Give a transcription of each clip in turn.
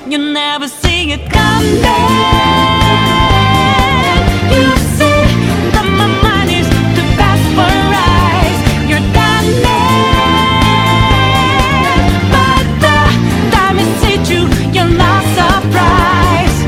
you never see it coming. You say that my mind is too fast for eyes. You're done, but the time it hit you, you're not surprised.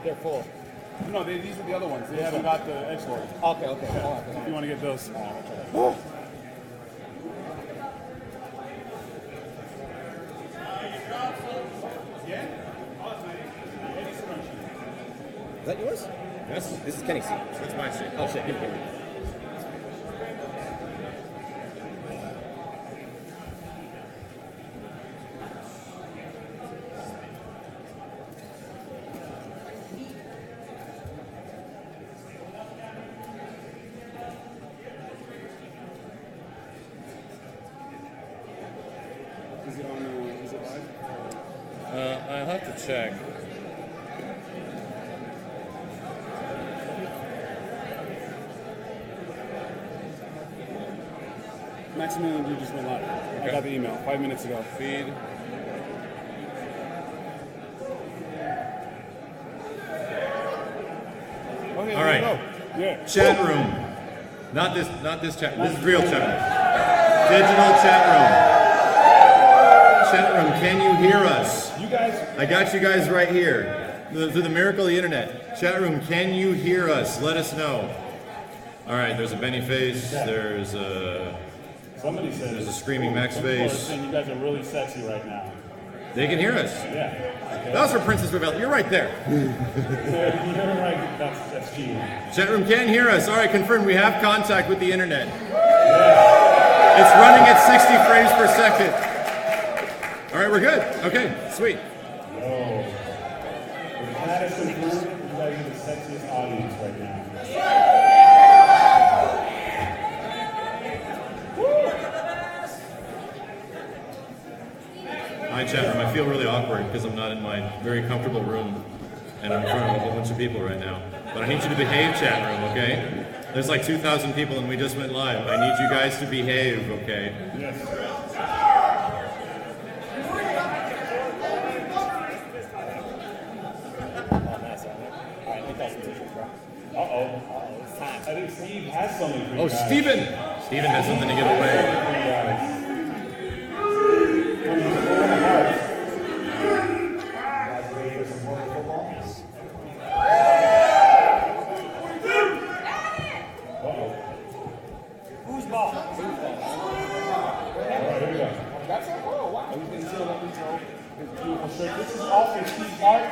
They're full. No, these are the other ones. They haven't got the X-Lord. Okay. Yeah. If you want to get those. Is that yours? Yes. This is Kenny's seat. That's my seat. Oh shit, give me. Is it live? I'll have to check. Maximilian, you just went live. I got the email 5 minutes ago. Feed. Okay, All right. Yeah. Chat room. Not this chat. This is real chat room. Digital chat room. Chat room, can you hear us? You guys. I got you guys right here. Through the miracle of the internet. Chat room, can you hear us? Let us know. All right, there's a Benny face. There's a... Somebody said There's a screaming Max face. You guys are really sexy right now. They can hear us. Yeah. Okay. That was for Princess Rebel. You're right there. You're right. That's cheating. Chat room can hear us. All right, confirmed. We have contact with the internet. Yeah. It's running at 60 frames per second. All right, we're good. Okay, sweet. Oh. That is confirmed. You guys are the sexiest audience right now. Hi, chat room. I feel really awkward because I'm not in my very comfortable room and I'm in front of a whole bunch of people right now. But I need you to behave, chat room, okay? There's like 2,000 people and we just went live. I need you guys to behave, okay? Yes. Uh-oh. It's time. I think Steve has something for you guys. Steven! Steven has something to give away. Who's ball? All right, here we go. That's it? Oh, wow. Everything's still up until his beautiful shirt. This is off his Steve's art.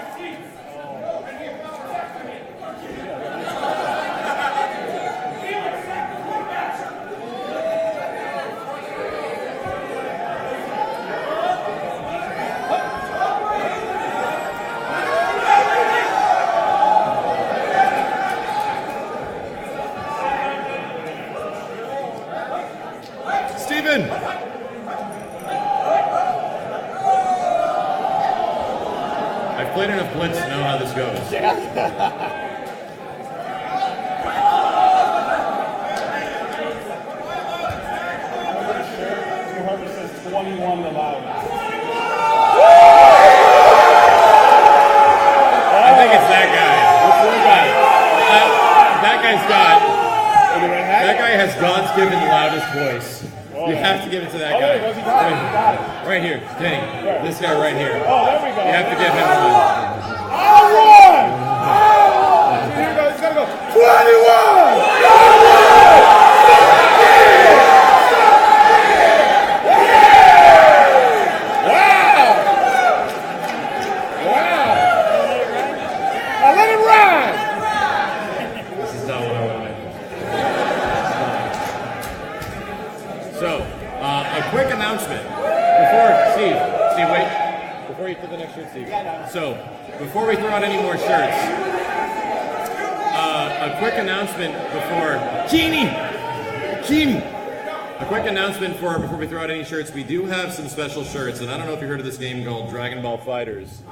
like to know how this goes. Whoever says 21 the loudest. I think it's that guy. That guy's got. That guy has God's given loudest voice. You have to give it to that guy. Where's he got it? He got it. Right here, Kenny. This guy right here. Oh, there we go. You have to give him one. I won! Here we go. It's gonna go 21! Quick announcement. Before you put the next shirt, Steve. So, before we throw out any more shirts, a quick announcement before A quick announcement before we throw out any shirts. We do have some special shirts, and I don't know if you heard of this game called Dragon Ball Fighters.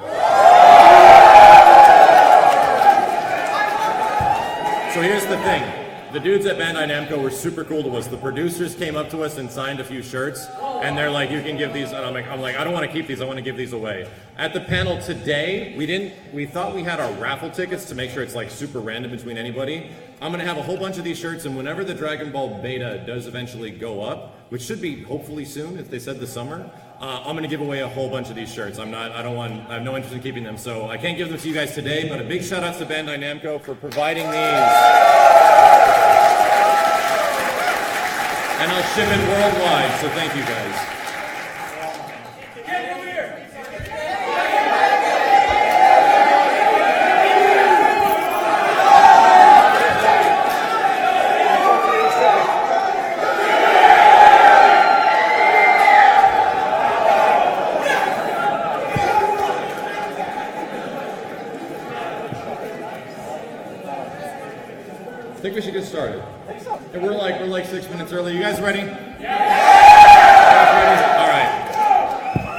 So here's the thing. The dudes at Bandai Namco were super cool to us. The producers came up to us and signed a few shirts, and they're like, "You can give these." And I'm like, "I don't want to keep these. I want to give these away." At the panel today, we thought we had our raffle tickets to make sure it's like super random between anybody. I'm gonna have a whole bunch of these shirts, and whenever the Dragon Ball beta does eventually go up, which should be hopefully soon, if they said this summer, I'm gonna give away a whole bunch of these shirts. I have no interest in keeping them, so I can't give them to you guys today. But a big shout out to Bandai Namco for providing these. And I'll ship it worldwide, so thank you guys. I think we should get started. And we're like 6 minutes early. You guys ready? Yeah. All right.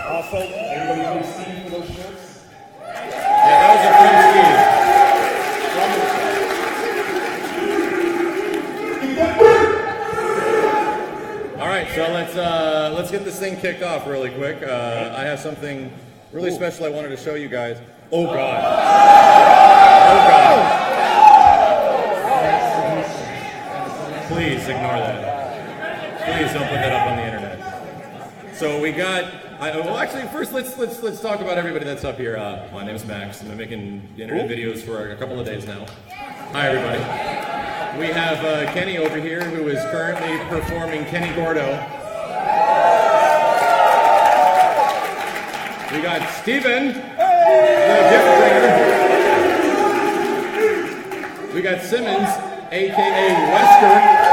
Also, everybody knows Steve for those shirts? Yeah, that was a friend Steve. All right, so let's get this thing kicked off really quick. I have something really special I wanted to show you guys. Oh God. Oh God. Please ignore that. Please don't put that up on the internet. So we got. Actually, first let's talk about everybody that's up here. My name is Max. I've been making internet videos for a couple of days now. Hi everybody. We have Kenny over here, who is currently performing Kenny Gordo. We got Steven, the gift bringer. We got Simmons, aka Wesker.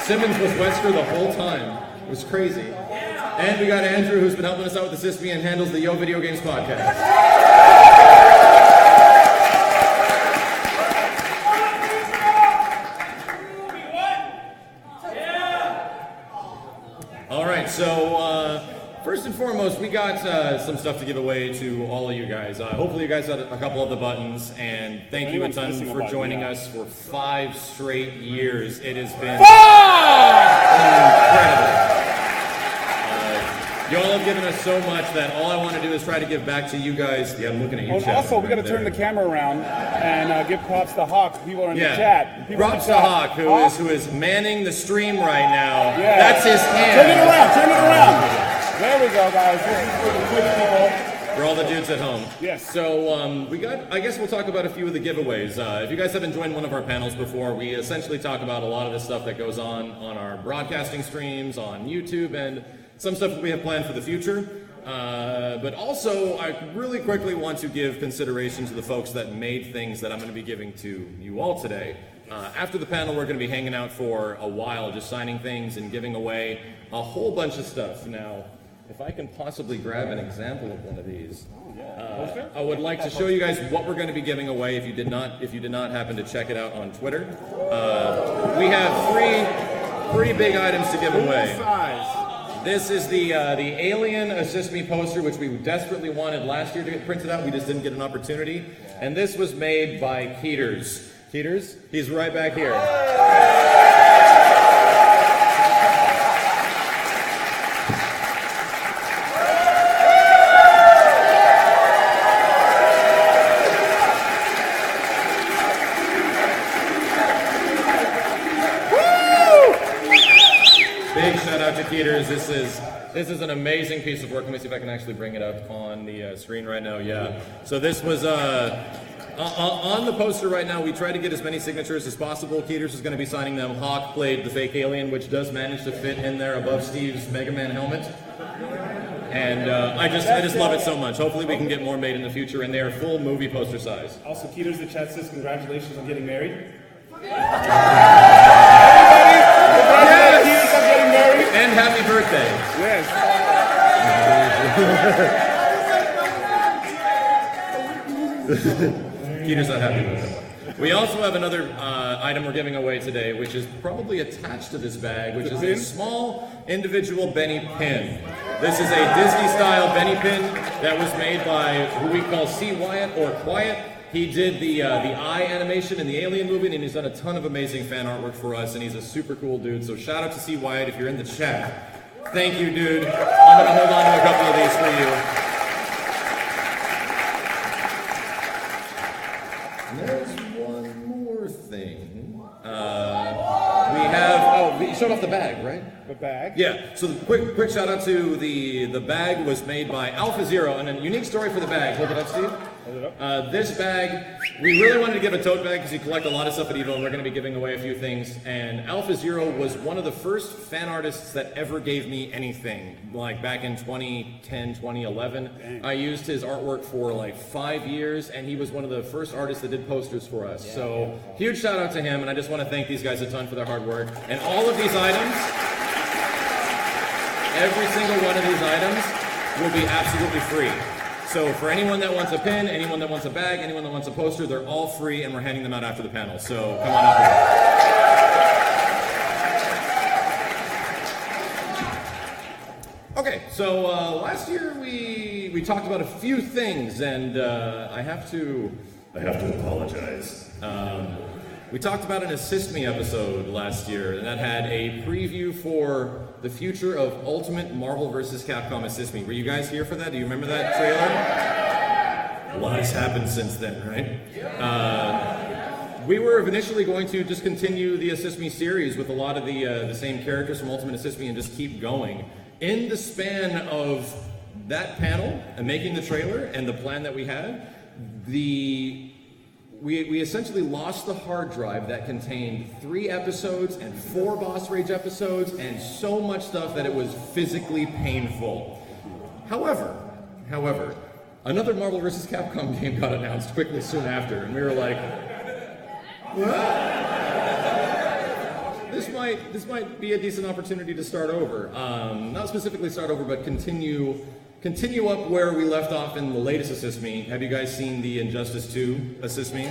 Simmons was Wesker the whole time. It was crazy. And we got Andrew, who's been helping us out with the SISB and handles the Yo Video Games podcast. All right, so first and foremost, we got some stuff to give away to all of you guys. Hopefully you guys had a couple of the buttons, and thank you a ton for joining us for 5 straight years. It has been incredible. Y'all have given us so much that all I want to do is try to give back to you guys. Yeah, I'm looking at you, chat. Also, we got to turn the camera around and give props to Hawk. People are in the chat. Props to Hawk, who is manning the stream right now. Yeah. That's his hand. Turn it around. Turn it around. There we go, guys. This is for the Twitch people. For all the dudes at home. Yes. So I guess we'll talk about a few of the giveaways. If you guys haven't joined one of our panels before, we essentially talk about a lot of the stuff that goes on our broadcasting streams, on YouTube, and some stuff that we have planned for the future. But also, I really quickly want to give consideration to the folks that made things that I'm going to be giving to you all today. After the panel, we're going to be hanging out for a while, just signing things and giving away a whole bunch of stuff. Now, if I can possibly grab an example of one of these, I would like to show you guys what we're going to be giving away. If you did not happen to check it out on Twitter, we have three big items to give away. This is the Alien Assist Me poster, which we desperately wanted last year to get printed out. We just didn't get an opportunity. And this was made by Keeters. Keeters? He's right back here. Big shout out to Keeters. This is an amazing piece of work. Let me see if I can actually bring it up on the screen right now. Yeah. So this was on the poster right now. We tried to get as many signatures as possible. Keeters is going to be signing them. Hawk played the fake alien, which does manage to fit in there above Steve's Mega Man helmet. And I just love it so much. Hopefully we can get more made in the future, and they are full movie poster size. Also, Keeters, the chat says congratulations on getting married. And happy birthday. Yes. Keeters not happy with it. We also have another item we're giving away today, which is probably attached to this bag, which is a small individual Benny pin. This is a Disney-style Benny pin that was made by who we call C. Wyatt or Quiet. He did the eye animation in the Alien movie, and he's done a ton of amazing fan artwork for us, and he's a super cool dude. So shout out to C. Wyatt if you're in the chat. Thank you, dude. I'm going to hold on to a couple of these for you. And there's one more thing. We showed off the bag, right? The bag? Yeah, so the quick shout out to the bag was made by Alpha Zero, and a unique story for the bag. Hold it up, Steve. Hold it up. This bag, we really wanted to give a tote bag because you collect a lot of stuff at EVO, and we're going to be giving away a few things. And Alpha Zero was one of the first fan artists that ever gave me anything. Like back in 2010, 2011, dang. I used his artwork for like 5 years, and he was one of the first artists that did posters for us. So huge shout out to him, and I just want to thank these guys a ton for their hard work. And all of these items, every single one of these items will be absolutely free. So for anyone that wants a pin, anyone that wants a bag, anyone that wants a poster, they're all free, and we're handing them out after the panel. So come on up here. Okay, so last year we talked about a few things, and I have to apologize. We talked about an Assist Me episode last year, and that had a preview for the future of Ultimate Marvel vs. Capcom Assist Me. Were you guys here for that? Do you remember that trailer? A lot has happened since then, right? We were initially going to just continue the Assist Me series with a lot of the same characters from Ultimate Assist Me and just keep going. In the span of that panel and making the trailer and the plan that we had, we essentially lost the hard drive that contained 3 episodes and 4 Boss Rage episodes and so much stuff that it was physically painful. However, another Marvel vs. Capcom game got announced quickly soon after, and we were like, what? This might be a decent opportunity to start over. Not specifically start over, but continue up where we left off in the latest Assist Me. Have you guys seen the Injustice 2 Assist Me?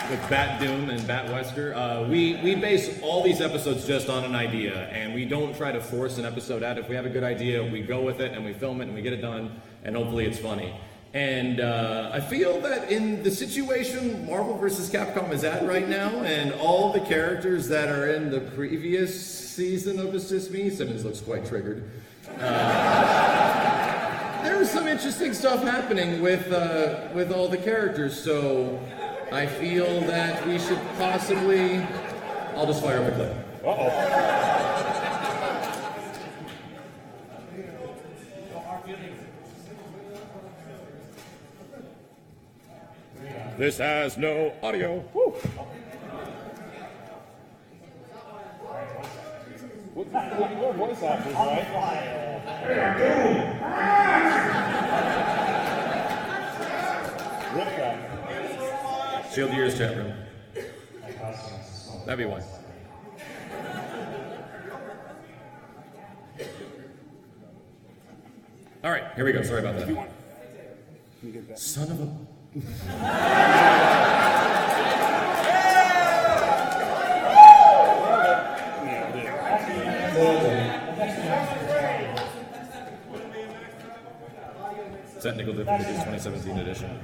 With Bat Doom and Bat Wesker. We base all these episodes just on an idea, and we don't try to force an episode out. If we have a good idea, we go with it, and we film it, and we get it done, and hopefully it's funny. And I feel that in the situation Marvel vs. Capcom is at right now, and all the characters that are in the previous season of Assist Me, Simmons looks quite triggered. There was some interesting stuff happening with all the characters, so I feel that we should possibly... I'll just fire up a clip. Uh-oh. This has no audio. Woo. What voice actors, right? Rip that. Shield Years chat room. That'd be one. All right, here we go. Sorry about that. Son of a... technical difficulties 2017 edition.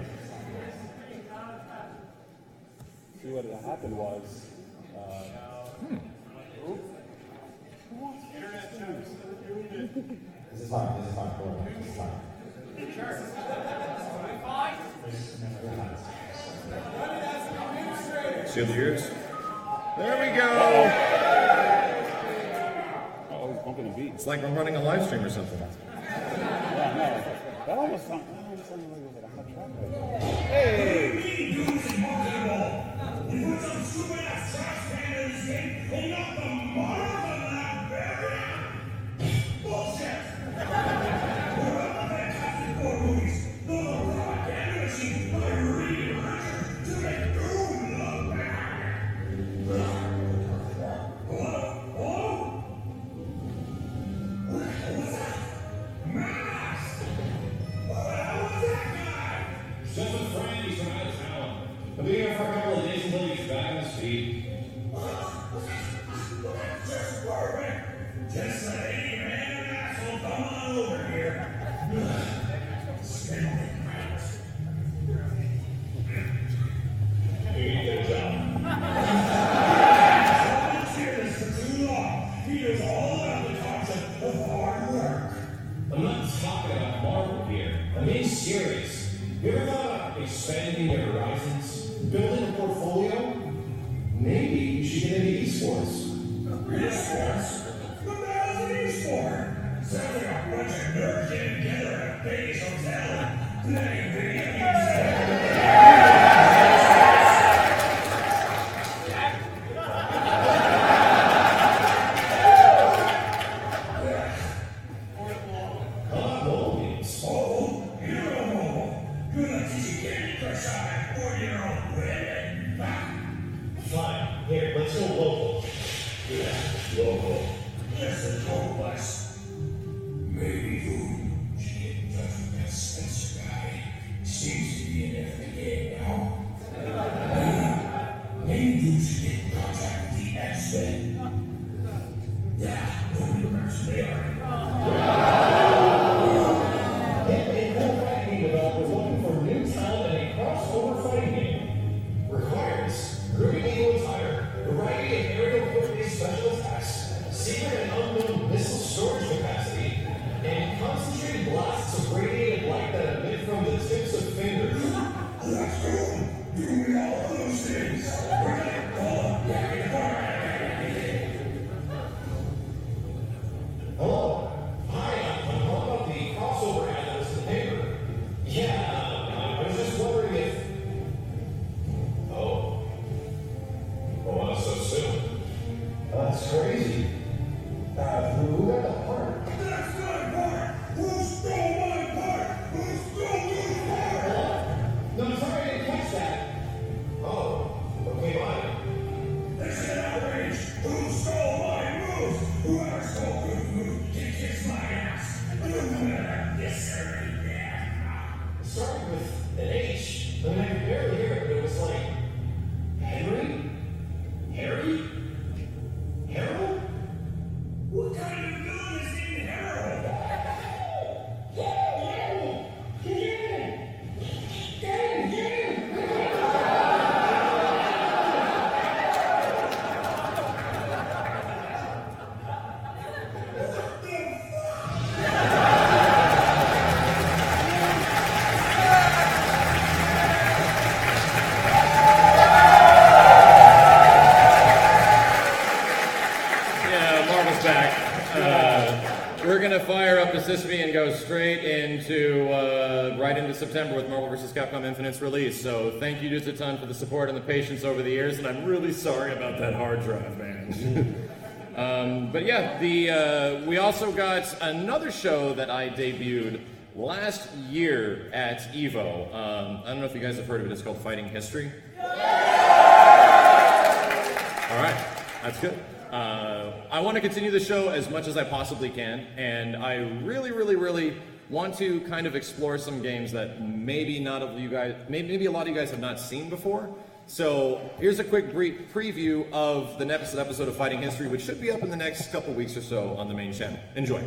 See what happened was. This is fine. This is fine. This is fine. Shield the ears. There we go. Oh, he's bumping the beat. It's like we're running a live stream or something. Yeah, no. That almost sounded like it was like a hot track. Hey! Just a friend, he's from out of town. He'll be here for a couple of days until he gets back on his feet. Just perfect. Just let any man and asshole come on over here. Good job. Serious for too long. He knows all about the concept of hard work. I'm not talking about Marvel here. I'm being serious. You ever thought about expanding your horizons? Building a portfolio? Maybe you should get into esports. Esports? What the hell is an esport? Sounds like a bunch of nerds getting together at a Vegas hotel and playing video games. Fine. Here, let's go local. Yeah, local. Listen, total us. Maybe you should get in touch with that Spencer guy. Seems to be in there for the game now. Maybe you should get in contact with the X-Men. Yeah, nobody remembers who they are. A cool fighting game developer looking for new talent in a crossover fighting game. Requires groovy legal attire, variety of aerial equipment special attacks, secret and unknown missile storage capacity, and concentrated blasts of radiated light that emit from the tips of fingers. That's cool. Do me all of those things. Hello. Hi, I'm calling about the crossover ad that was in the paper. Yeah, I was just wondering if... Oh, not so soon. That's crazy. Who got the part? That's my part! Who stole my part? Who stole my part? No, sorry, I didn't catch that. Oh, okay, bye. This is an outrage. Who stole my moves? Whoever stole good moves can kiss my ass. Yes, sir. Yeah. It started with an H. I mean, I could barely hear it, but it was like... Henry? Harry? Harold? What kind of villain is named Harold? We're going to fire up the Sysvie and go straight into, right into September with Marvel vs. Capcom Infinite's release. So thank you just a ton for the support and the patience over the years, and I'm really sorry about that hard drive, man. But yeah, we also got another show that I debuted last year at EVO. I don't know if you guys have heard of it. It's called Fighting History. All right, that's good. I want to continue the show as much as I possibly can, and I really want to kind of explore some games that maybe not of you guys, maybe a lot of you guys have not seen before. So here's a quick brief preview of the next episode of Fighting History, which should be up in the next couple weeks or so on the main channel. Enjoy.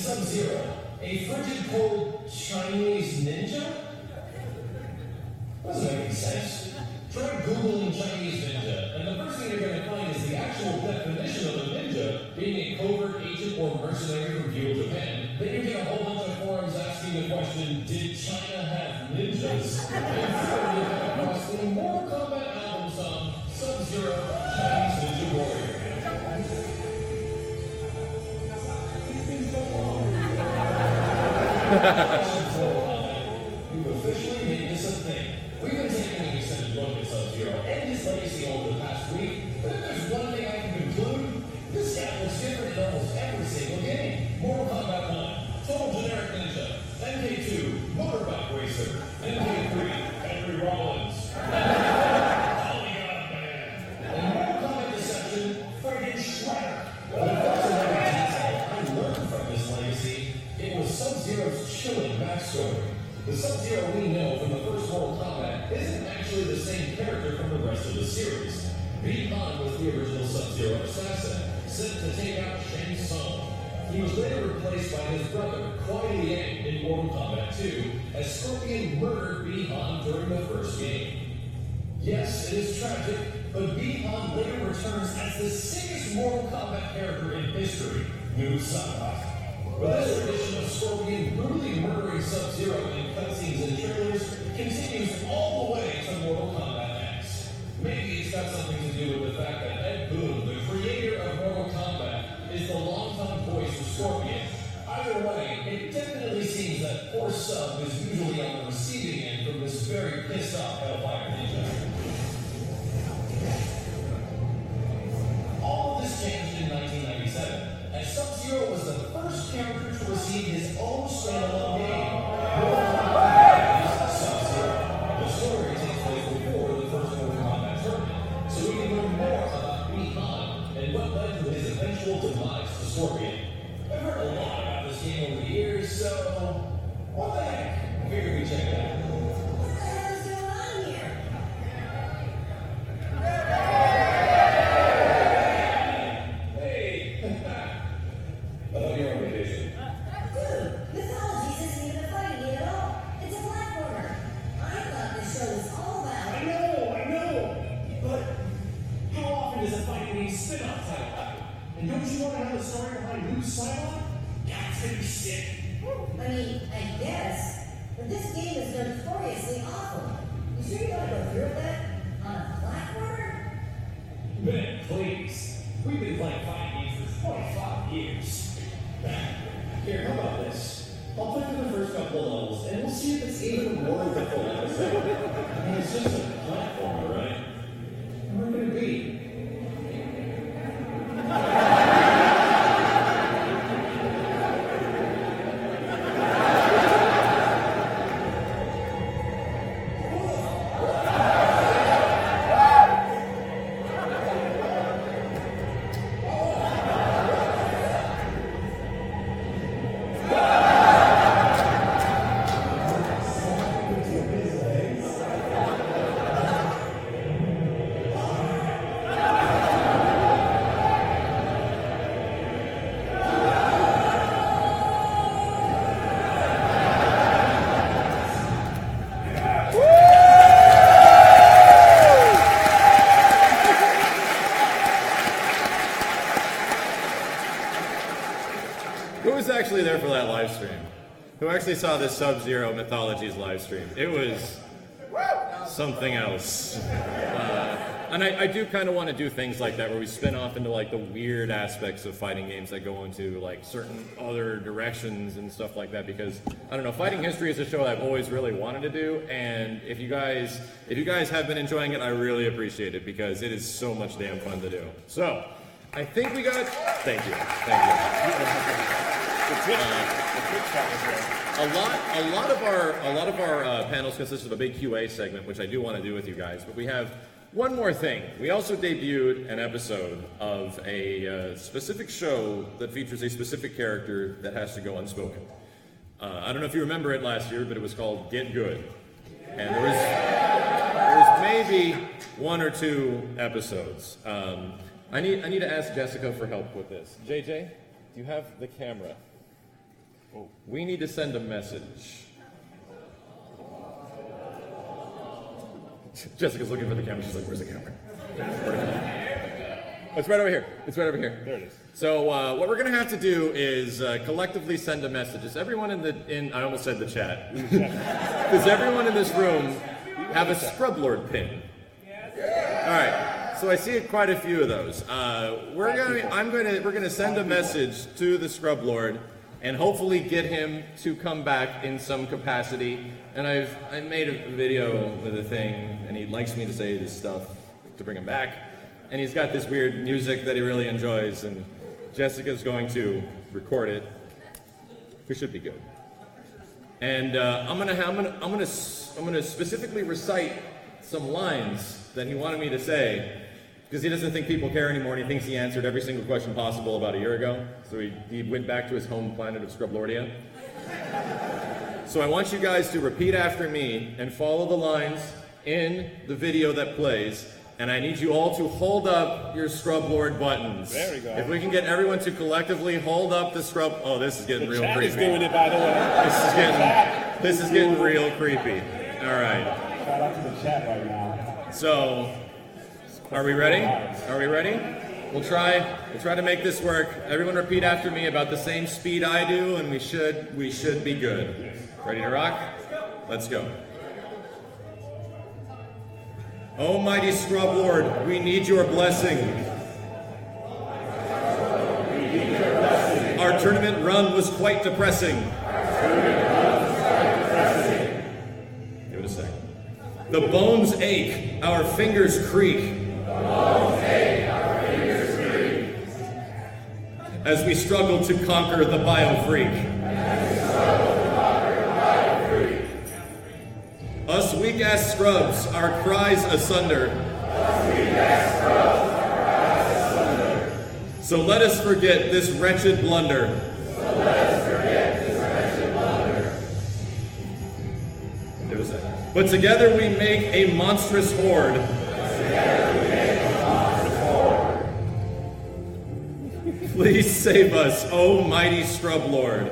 Sub-Zero, a frigid cold Chinese ninja? Doesn't make any sense. Try Googling Chinese ninja, and the first thing you're going to find is the actual definition of a ninja being a covert agent or mercenary from feudal Japan. Then you get a whole bunch of forums asking the question, did China have ninjas? And finally you come across the Mortal Kombat album song, Sub-Zero, Chinese Ninja Warrior. You've officially made this a thing. We've been taking an extended look at Sub-Zero and his legacy over the past week, but if there's one thing I can conclude, this guy looks different in almost every single game. Mortal Kombat 1, Total Generic Ninja, MK2, Motorbike Racer, MK3, Henry Rollins, Polygon Man, and Mortal Kombat Deception, friggin' Shredder. But if there's another detail I learned from this legacy, it was Sub-Zero's chilling backstory. The Sub-Zero we know from the first Mortal Kombat isn't actually the same character from the rest of the series. V-Han was the original Sub-Zero assassin, sent to take out Shang Tsung. He was later replaced by his brother, Kuai Liang, in Mortal Kombat 2, as Scorpion murdered V-Han during the first game. Yes, it is tragic, but V-Han later returns as the sickest Mortal Kombat character in history, Noob Saibot. But this tradition of Scorpion brutally murdering Sub-Zero in cutscenes and trailers continues all the way to Mortal Kombat X. Maybe it's got something to do with the fact that Ed Boon, the creator of Mortal Kombat, is the longtime voice of Scorpion. Either way, it definitely seems that poor Sub is usually on the receiving end from this very pissed-off Hellfire Ninja. All of this changed in 1997. As Sub-Zero was the first character to receive his own standalone game. Mortal Kombat is Sub-Zero. The story takes place before the first Mortal Kombat tournament, so we can learn more about V-Han and what led to his eventual demise to Scorpion. I've heard a lot about this game over the years, so what the heck? Here we check it out. What the hell is going on here? I thought you were on vacation. Dude, mythology isn't even a fighting game at all. It's a platformer. I thought this show was all about. I know. But how often does a fighting game spin-off title happen? And don't you want to know the story behind Noob Saibot? Yeah, it's gonna be sick. I mean, I guess. But this game is notoriously awful. You sure you want to go through with that? On a platformer? Ben, please. We've been playing fighting games for 25 years. Here, how about this? I'll play through the first couple of levels, and we'll see if it's even worth a full episode. I mean, it's just a platformer, right? Where are we gonna be? Who was actually there for that live stream? Who actually saw this Sub-Zero Mythologies live stream? It was something else. And I do kind of want to do things like that where we spin off into like the weird aspects of fighting games that go into like certain other directions and stuff like that, because I don't know, Fighting History is a show I've always really wanted to do, and if you guys have been enjoying it, I really appreciate it because it is so much damn fun to do. So I think we got. Thank you. A lot of our panels consist of a big QA segment, which I do want to do with you guys. But we have one more thing. We also debuted an episode of a specific show that features a specific character that has to go unspoken. I don't know if you remember it last year, but it was called Get Good, and there was maybe one or two episodes. I need to ask Jessica for help with this. JJ, do you have the camera? We need to send a message. Jessica's looking for the camera. She's like, where's the camera? It's right over here. It's right over here. There it is. So what we're going to have to do is collectively send a message. Does everyone I almost said the chat. Does everyone in this room have a Scrub Lord pin? All right. So I see quite a few of those. We're going to send a message to the Scrub Lord and hopefully get him to come back in some capacity. And I made a video with a thing, and he likes me to say this stuff to bring him back. And he's got this weird music that he really enjoys, and Jessica's going to record it. We should be good. And I'm gonna specifically recite some lines that he wanted me to say, because he doesn't think people care anymore, and he thinks he answered every single question possible about a year ago. So he went back to his home planet of Scrublordia. So I want you guys to repeat after me and follow the lines in the video that plays. And I need you all to hold up your Scrub Lord buttons. There we go. If we can get everyone to collectively hold up the Scrub... Oh, this is getting real Chat creepy. is doing it, by the way. This is getting real creepy. All right. Shout out to the chat right now. So, are we ready? Are we ready? We'll try to make this work. Everyone repeat after me about the same speed I do, and we should be good. Ready to rock? Let's go. Almighty Scrub Lord, we need your blessing. Our tournament run was quite depressing. Give it a second. The bones ache, our fingers creak. As we struggle to conquer the biofreak. Us weak-ass scrubs, our cries asunder. So let us forget this wretched blunder. But together we make a monstrous horde. Please save us, O mighty Scrub Lord.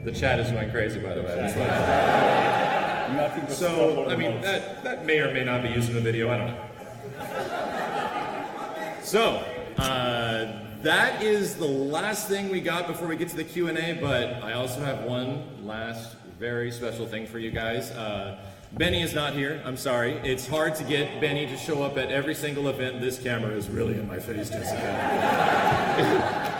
The chat is going crazy, by the way. So, I mean, that may or may not be used in the video, I don't know. So, that is the last thing we got before we get to the Q&A, but I also have one last very special thing for you guys. Benny is not here, I'm sorry. It's hard to get Benny to show up at every single event. This camera is really in my face, Jessica.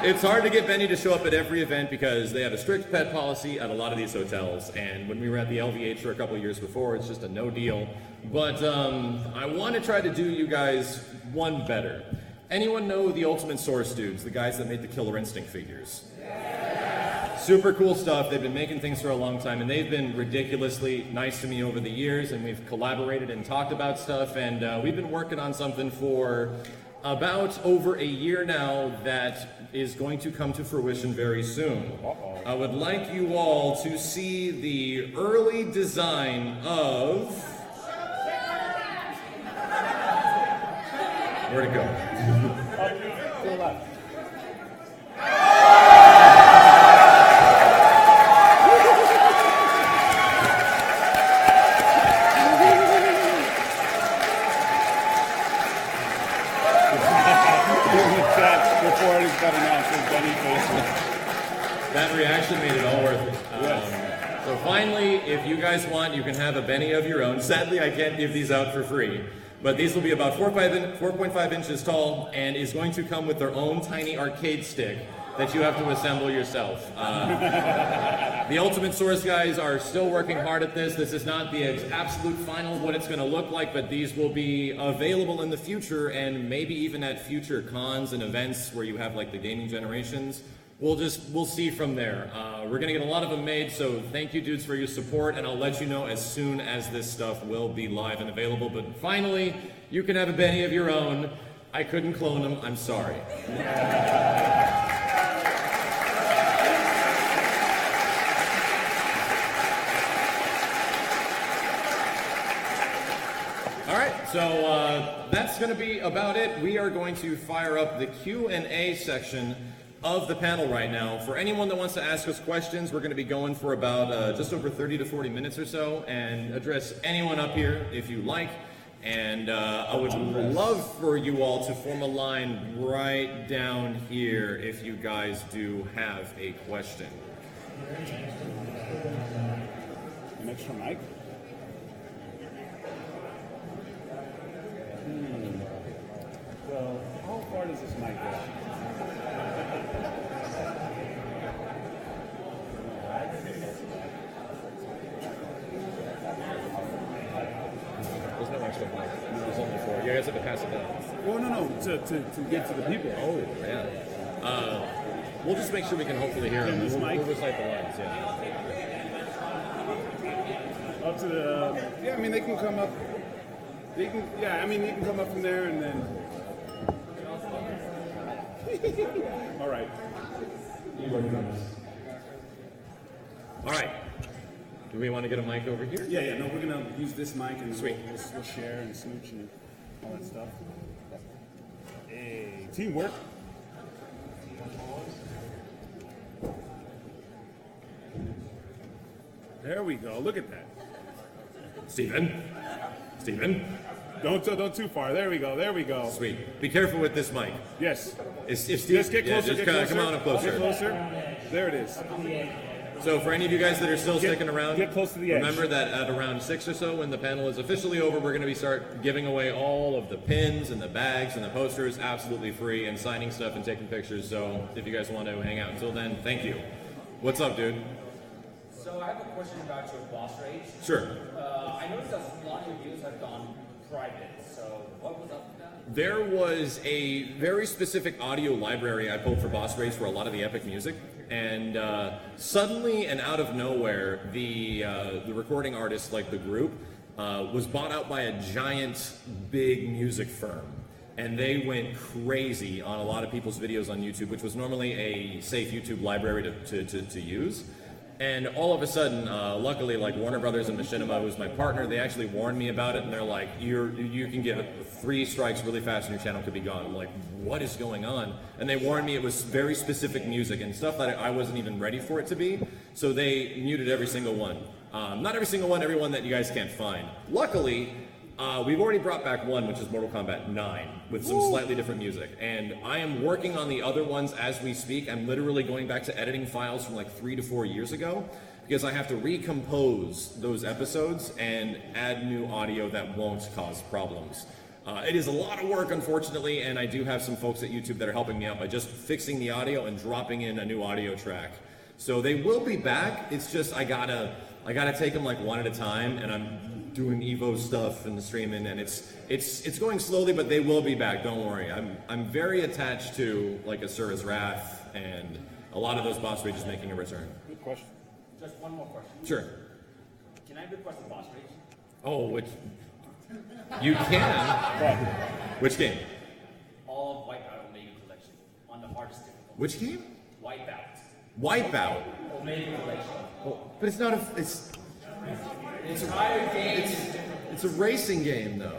It's hard to get Benny to show up at every event because they have a strict pet policy at a lot of these hotels. And when we were at the LVH for a couple of years before, it's just a no deal. But I want to try to do you guys one better. Anyone know the Ultimate Source dudes, the guys that made the Killer Instinct figures? Super cool stuff. They've been making things for a long time, and they've been ridiculously nice to me over the years, and we've collaborated and talked about stuff, and we've been working on something for about over a year now that is going to come to fruition very soon. I would like you all to see the early design of... Where'd it go? To the left. That reaction made it all worth it. So finally, if you guys want, you can have a Benny of your own. Sadly, I can't give these out for free, but these will be about 4.5 inches tall and is going to come with their own tiny arcade stick that you have to assemble yourself. The Ultimate Source guys are still working hard at this. This is not the absolute final of what it's going to look like, but these will be available in the future and maybe even at future cons and events where you have like the gaming generations. We'll see from there. We're gonna get a lot of them made, so thank you dudes for your support, and I'll let you know as soon as this stuff will be live and available. But finally, you can have a Benny of your own. I couldn't clone them, I'm sorry. All right, So that's going to be about it. We are going to fire up the Q&A section of the panel right now. For anyone that wants to ask us questions, we're going to be going for about just over 30 to 40 minutes or so and address anyone up here if you like. And I would love for you all to form a line right down here if you guys do have a question. An extra mic? Well, how far does this mic go? There's no extra mic. There's only 4. You guys have to pass it down. Well, no, to get to the people. Oh, yeah. We'll just make sure we can hopefully hear them. We'll recite the lines, yeah. Up to the, yeah, I mean, they can come up. They can, yeah, I mean, you can come up from there and then. All right. All right. Do we want to get a mic over here? Yeah, no, we're gonna use this mic and Sweet. We'll share and smooch and all that stuff. Hey, teamwork. There we go. Look at that. Steven? Don't too far. There we go. Sweet. Be careful with this mic. Yes. If Steve, Just get closer. just get closer. come on up closer. Get closer. There it is. So for any of you guys that are still sticking around, get close to the edge. remember that at around 6 or so, when the panel is officially over, we're going to start giving away all of the pins and the bags and the posters absolutely free, and signing stuff and taking pictures. So if you guys want to hang out until then, thank you. What's up, dude? So I have a question about your boss rage. Sure. I noticed that a lot of your videos have gone private. So what was up with that? There was a very specific audio library I pulled for Boss Race for a lot of the epic music, and suddenly and out of nowhere, the recording artist, like the group, was bought out by a giant, big music firm, and they went crazy on a lot of people's videos on YouTube, which was normally a safe YouTube library to use. And all of a sudden, luckily, like Warner Brothers and Machinima, who's my partner, they actually warned me about it, and they're like, you can get 3 strikes really fast and your channel could be gone. I'm like, what is going on? And they warned me it was very specific music and stuff that I wasn't even ready for it to be, so they muted every single one. Not every single one, every one that you guys can't find. Luckily, we've already brought back one, which is Mortal Kombat 9, with some slightly different music. And I am working on the other ones as we speak. I'm literally going back to editing files from like 3 to 4 years ago, because I have to recompose those episodes and add new audio that won't cause problems. It is a lot of work, unfortunately, and I do have some folks at YouTube that are helping me out by just fixing the audio and dropping in a new audio track. So they will be back. It's just I gotta take them like one at a time, and I'm doing Evo stuff and the streaming, and it's going slowly, but they will be back. Don't worry. I'm very attached to like Asura's Wrath and a lot of those boss rages making a return. Good question. Just one more question. Sure. Can I request a boss rage? Oh, which you can. Which game? All of Wipeout Omega Collection on the hardest difficulty. Which game? Wipeout. Wipeout. Omega Collection. Oh, but it's not a. It's The entire game is different. it's a racing game though.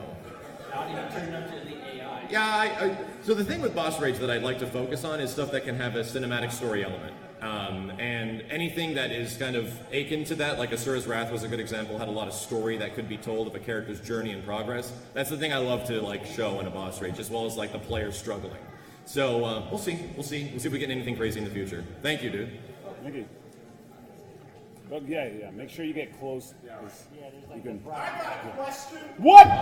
Not even turning up to the AI. Yeah, so the thing with Boss Rage that I'd like to focus on is stuff that can have a cinematic story element. And anything that is kind of akin to that, like Asura's Wrath was a good example, had a lot of story that could be told of a character's journey and progress. That's the thing I love to like show in a Boss Rage, as well as like the player struggling. So we'll see if we get anything crazy in the future. Thank you, dude. Thank you. Well, yeah. Make sure you get close. You can. I got a question. What? Why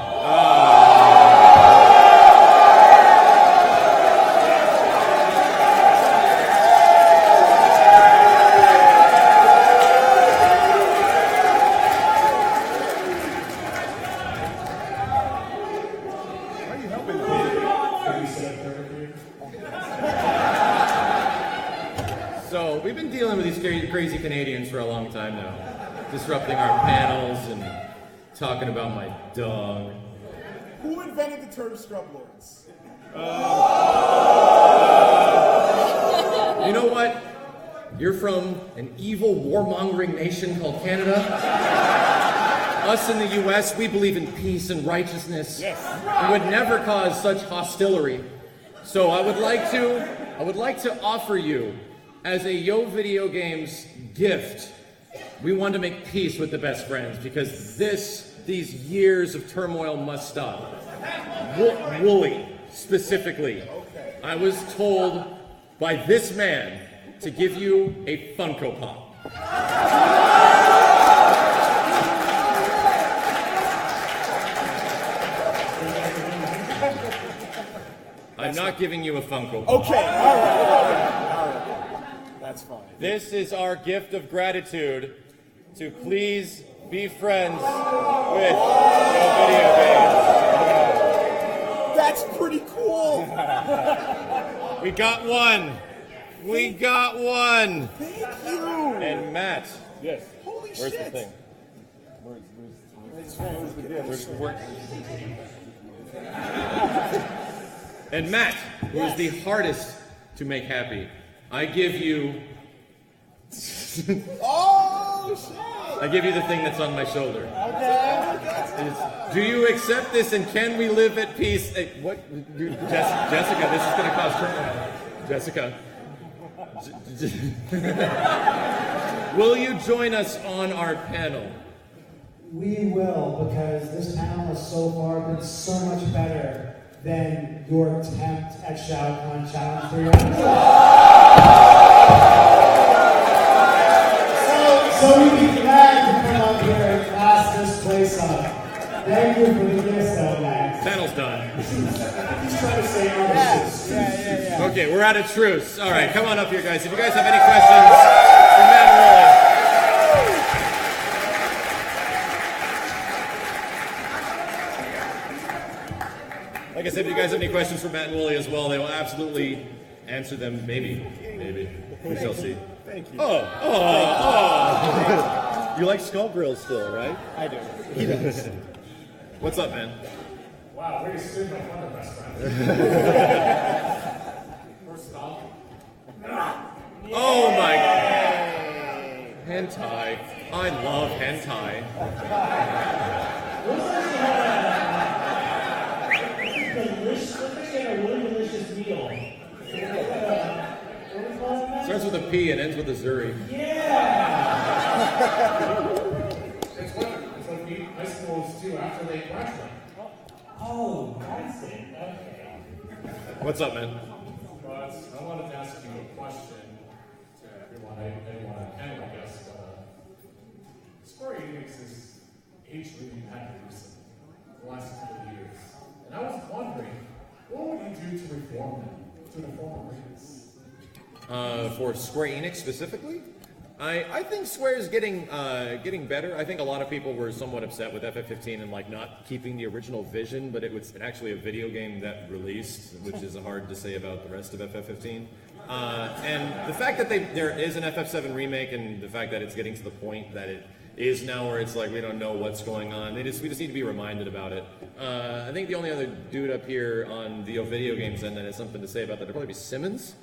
are you helping me? So we've been dealing with these crazy Canadians for a long time now, disrupting our panels and talking about my dog. Who invented the term scrub lords? You know what? You're from an evil warmongering nation called Canada. us in the U.S., we believe in peace and righteousness. Yes. We would never cause such hostility. So I would like to offer you, as a Yo Video Games gift, we want to make peace with the best friends because these years of turmoil must stop. Wooly, specifically. I was told by this man to give you a Funko Pop. I'm not giving you a Funko Pop. Okay, all right. That's fine. This is our gift of gratitude to please be friends with Yo Video Games. That's pretty cool. We got one. We got one. Thank you. And Matt. Yes. Holy Where's shit. the thing? Where's the gift? And Matt, who is the hardest to make happy, I give you. Oh shit. I give you the thing that's on my shoulder. Okay. Do you accept this and can we live at peace? What? Jessica, this is going to cause turmoil. Jessica. Will you join us on our panel? We will, because this panel has so far been so much better than your attempt at ShadowCon Challenge 3 So we'd be glad to come up here and pass this place up. Thank you for the gifts, though, Max. Panel's done. He's trying to say all this. Yeah. Okay, we're out of truce. All right, come on up here, guys. If you guys have any questions for Matt and Willie. Like I said, if you guys have any questions for Matt and Willie as well, they will absolutely answer them. Maybe. We shall see. Thank you. Oh. You like skull grills still, right? I do. He does. What's up, man? Wow, where you stood my other best friend. First off. Oh my god. Hentai. I love hentai. Starts with a P and ends with a Zuri. It's like high schools too after they graduate. Oh, that's it. Okay. What's up, man? But I wanted to ask you a question to everyone on panel, I guess. Square Enix is aged really badly recently, the last couple of years. And I was wondering, what would you do to reform them, to the former ratings? For Square Enix specifically? I think Square is getting better. I think a lot of people were somewhat upset with FF15 and like not keeping the original vision, but it was actually a video game that released, which is hard to say about the rest of FF15. And the fact that there is an FF7 remake and the fact that it's getting to the point that it is now where it's like we don't know what's going on. We just need to be reminded about it. I think the only other dude up here on the video games end that has something to say about that would probably be Simmons.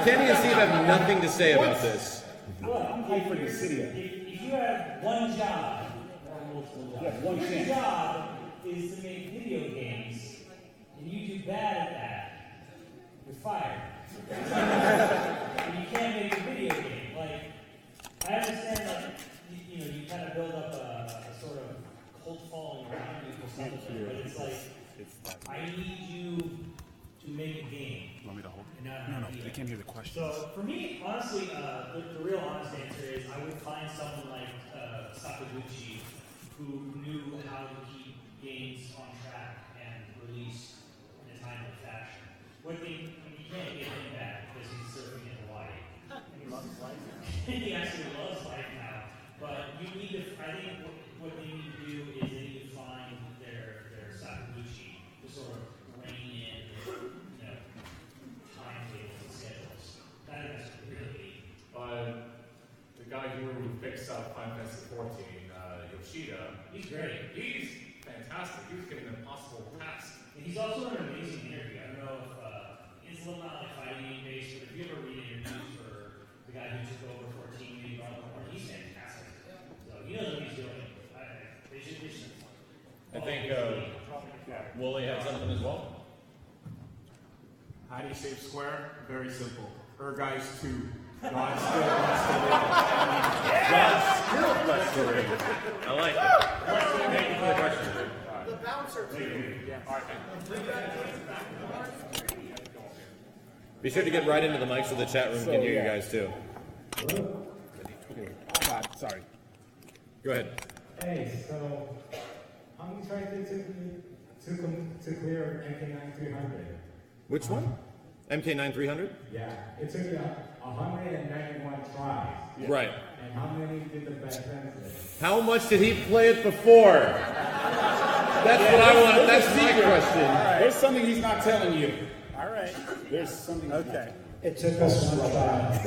Kenny and Steve have nothing to say about this. I'm hyped for the city. If you have one job, or multiple jobs, Yeah, one your chance. job is to make video games, and you do bad at that, you're fired. And you can't make a video game. Like, I understand, like, you kind of build up a sort of cult following around you for something, but it's like, I need you to make a game. Want me to hold? And not No, an idea. they can't hear the question. So for me, honestly, the real honest answer is I would find someone like Sakaguchi who knew how to keep games on track and release in a timely fashion. You can't get him back because he's surfing in Hawaii. He loves life. He actually loves life now. But you need to, I think what they need to do is they need to find their Sakaguchi to sort of rein in timetables and schedules. That is really. The guy here who picks up Final Fantasy 14, Yoshida, He's great. he's fantastic. He's getting an impossible task. And he's also an amazing interview. I don't know if it's a little not like fighting game based, but if you ever read interviews for the guy who took over 14, maybe brought over, he's fantastic. So How do you save square? Very simple. Guys 2. God still wants to live. God still bless the ring. I like it. Thank you for the question. The bouncer too. Be sure to get right into the mic so the chat room can hear you guys too. Sorry. Go ahead. Hey, so how many tries did it took to clear MK9300? Which one? MK9300? Yeah, it took you 191 tries. Right. And how many did the best friends do? How much did he play it before? That's what I want. That's my question. Right. There's something he's not telling you. All right. There's something. Okay. It took us one try.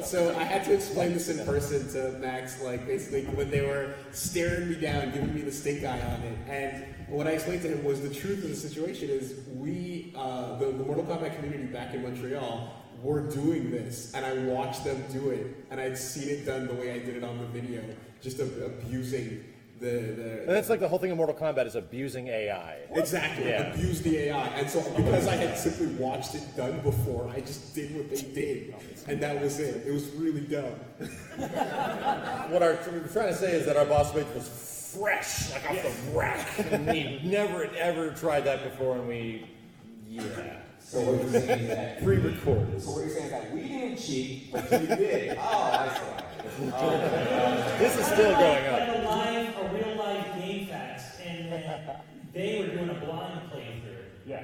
So I had to explain this in person to Max, like basically when they were staring me down, giving me the stink eye on it. And what I explained to him was the truth of the situation is we, the Mortal Kombat community back in Montreal, were doing this, and I watched them do it, and I'd seen it done the way I did it on the video, just abusing And that's like the whole thing of Mortal Kombat is abusing AI. Exactly, abuse the AI. And so because I had simply watched it done before, I just did what they did. And that was it. It was really dumb. What we're trying to say is that our boss mage was fresh, like off the rack. And we never had ever tried that before, and So what you're saying is that pre-recorded. So what you're saying is that we didn't cheat, but you did. Oh, I see. This is still going up. A real life game fest, and then they were doing a blind playthrough. Yeah.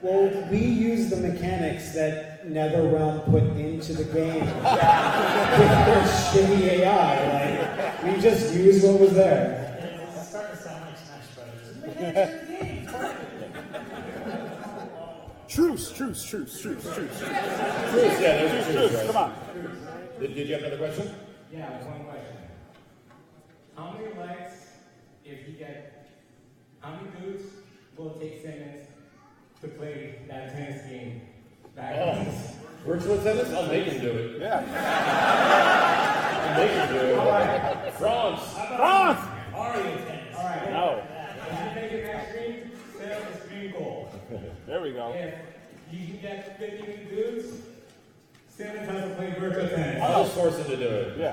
Well, we use the mechanics that NetherRealm put into the game with their shitty AI. Like, we just used what was there. It's starting to sound like Smash Brothers. Truce. Yeah, there's a truce. Come on. Did you have another question? Yeah, one question. How many likes how many dudes will it take Simmons to play that tennis game back home? Virtual tennis? I'll make him do it. Yeah. I'll make him do it. All right. France! Mario tennis. All right. No. If you make it next stream, set up a stream goal. There we go. If you can get 50 new dudes, Simmons has to play virtual tennis. I'll just force him to do it. Yeah.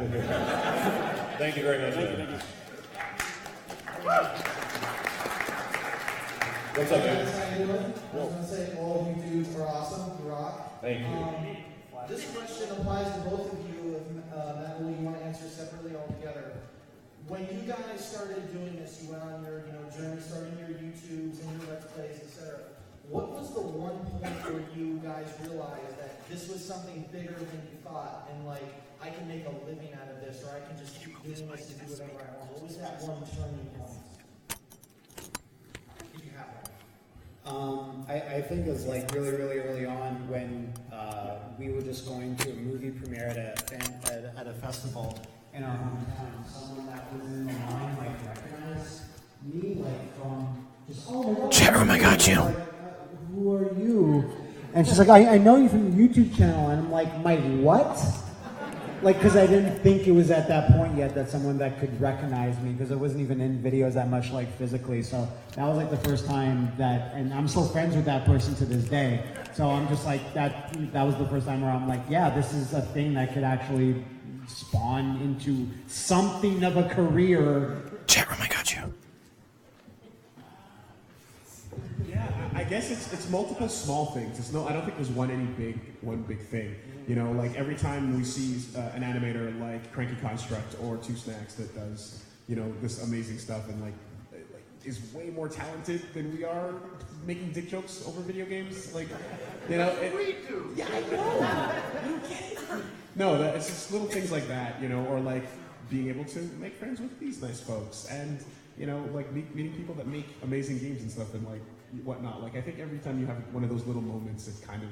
Thank you very much. Thank you. What's up, man? How you doing? I was going to say, all of you dudes are awesome. You rock. Thank you. This question applies to both of you. If Matt, you want to answer separately altogether. When you guys started doing this, you went on your journey, starting your YouTubes and your Let's Plays, etc. What was the one point where you guys realized that this was something bigger than you thought, and like, I can make a living out of this, or I can just keep doing this and do whatever I want? What was that one turning point? If you have one. I think it was like really early on when we were just going to a movie premiere at a festival in our hometown. Someone that was in the line like recognized me like from just Chat room, I got you. Who are you? And she's like, I know you from the YouTube channel. And I'm like, my what? Like, because I didn't think it was at that point yet that someone that could recognize me, because I wasn't even in videos that much, like, physically. So that was like the first time that, and I'm still friends with that person to this day. So I'm just like, that was the first time where I'm like, yeah, this is a thing that could actually spawn into something of a career. Chat room, I got you. I guess it's multiple small things. I don't think there's one big thing. You know, like every time we see an animator like Cranky Construct or Two Snacks that does, this amazing stuff and like is way more talented than we are making dick jokes over video games. Like, we do. Yeah, I know. You don't get it. No, it's just little things like that, or like being able to make friends with these nice folks and, like meeting people that make amazing games and stuff and like whatnot. Like, I think every time you have one of those little moments, it kind of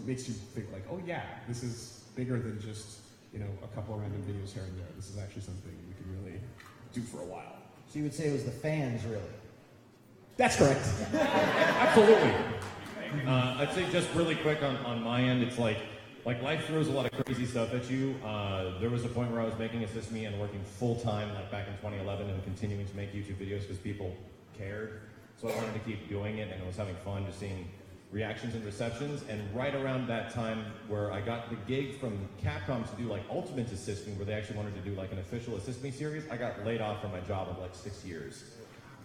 makes you think like, oh yeah, this is bigger than just, a couple of random videos here and there. This is actually something we can really do for a while. So you would say it was the fans, really? That's correct. Absolutely. I'd say just really quick on my end, it's like life throws a lot of crazy stuff at you. There was a point where I was making a Sesame and working full time, like back in 2011, and continuing to make YouTube videos because people cared. So I wanted to keep doing it, and I was having fun just seeing reactions and receptions. And right around that time where I got the gig from Capcom to do like Ultimate Assist Me, where they actually wanted to do like an official Assist Me series, I got laid off from my job of like 6 years.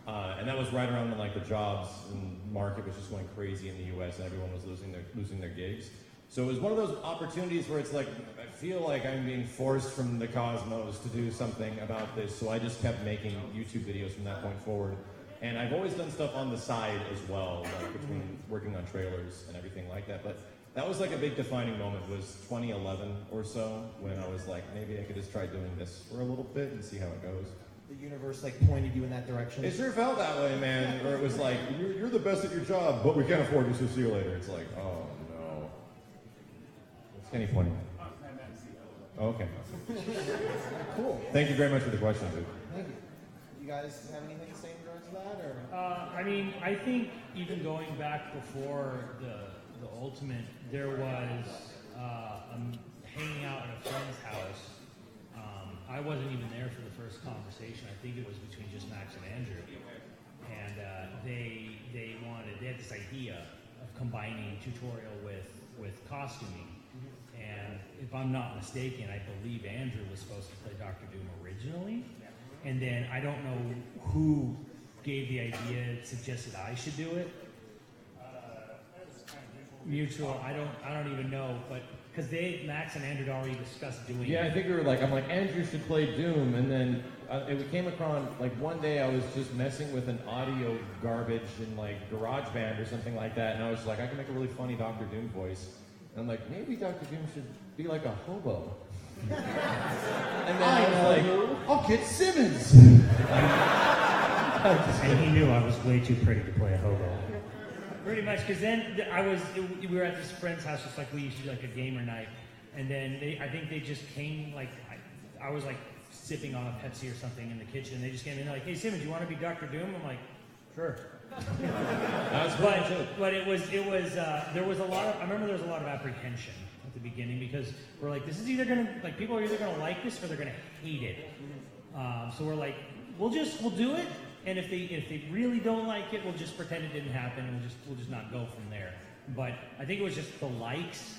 And that was right around when like the jobs and market was just going crazy in the US and everyone was losing their gigs. So it was one of those opportunities where it's like, I feel like I'm being forced from the cosmos to do something about this. So I just kept making YouTube videos from that point forward. And I've always done stuff on the side as well, like between working on trailers and everything like that. But that was like a big defining moment, was 2011 or so, when I was like, maybe I could just try doing this for a little bit and see how it goes. The universe like pointed you in that direction. It sure felt that way, man. Where it was like, you're the best at your job, but we can't afford you, so see you later. It's like, oh no. What's Kenny pointing at? Oh, okay. Cool. Thank you very much for the question, dude. Thank you. You guys have anything to say in regards to that, or? I mean, I think even going back before the Ultimate, there was hanging out at a friend's house. I wasn't even there for the first conversation. I think it was between just Max and Andrew, and they had this idea of combining tutorial with costuming. And if I'm not mistaken, I believe Andrew was supposed to play Dr. Doom originally. And then I don't know who gave the idea, suggested I should do it. Mutual. I don't even know, but because Max and Andrew had already discussed doing it. Yeah, I think we were like, I'm like, Andrew should play Doom, and then it came across, like one day I was just messing with an audio garbage in like GarageBand or something like that, and I was like, I can make a really funny Dr. Doom voice. And I'm like, maybe Dr. Doom should be like a hobo. And then I was like, I'll get Simmons. And he knew I was way too pretty to play a hobo. Pretty much, because then we were at this friend's house, just like we used to do like a gamer night, and then I think they just came, like, I was like sipping on a Pepsi or something in the kitchen, and they just came in, they're like, hey Simmons, you want to be Dr. Doom? I'm like, sure. But it was there was a lot of, I remember there was a lot of apprehension at the beginning, because we're like, this is either gonna, like, people are either gonna like this or they're gonna hate it. So we're like, we'll do it, and if they really don't like it, we'll just pretend it didn't happen, and we'll just not go from there. But I think it was just the likes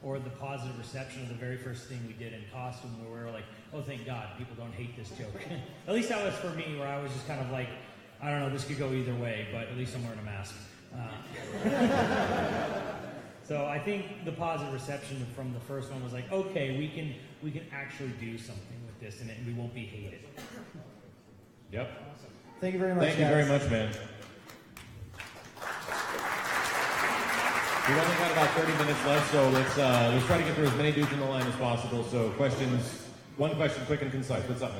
or the positive reception of the very first thing we did in costume, where we were like, oh, thank God, people don't hate this joke. At least that was for me, where I was just kind of like, I don't know, this could go either way, but at least I'm wearing a mask. So I think the positive reception from the first one was like, okay, we can actually do something with this, and we won't be hated. Yep. Thank you very much. Thank you very much, man. We've only got about 30 minutes left, so let's try to get through as many dudes in the line as possible. So questions, one question, quick and concise. What's up,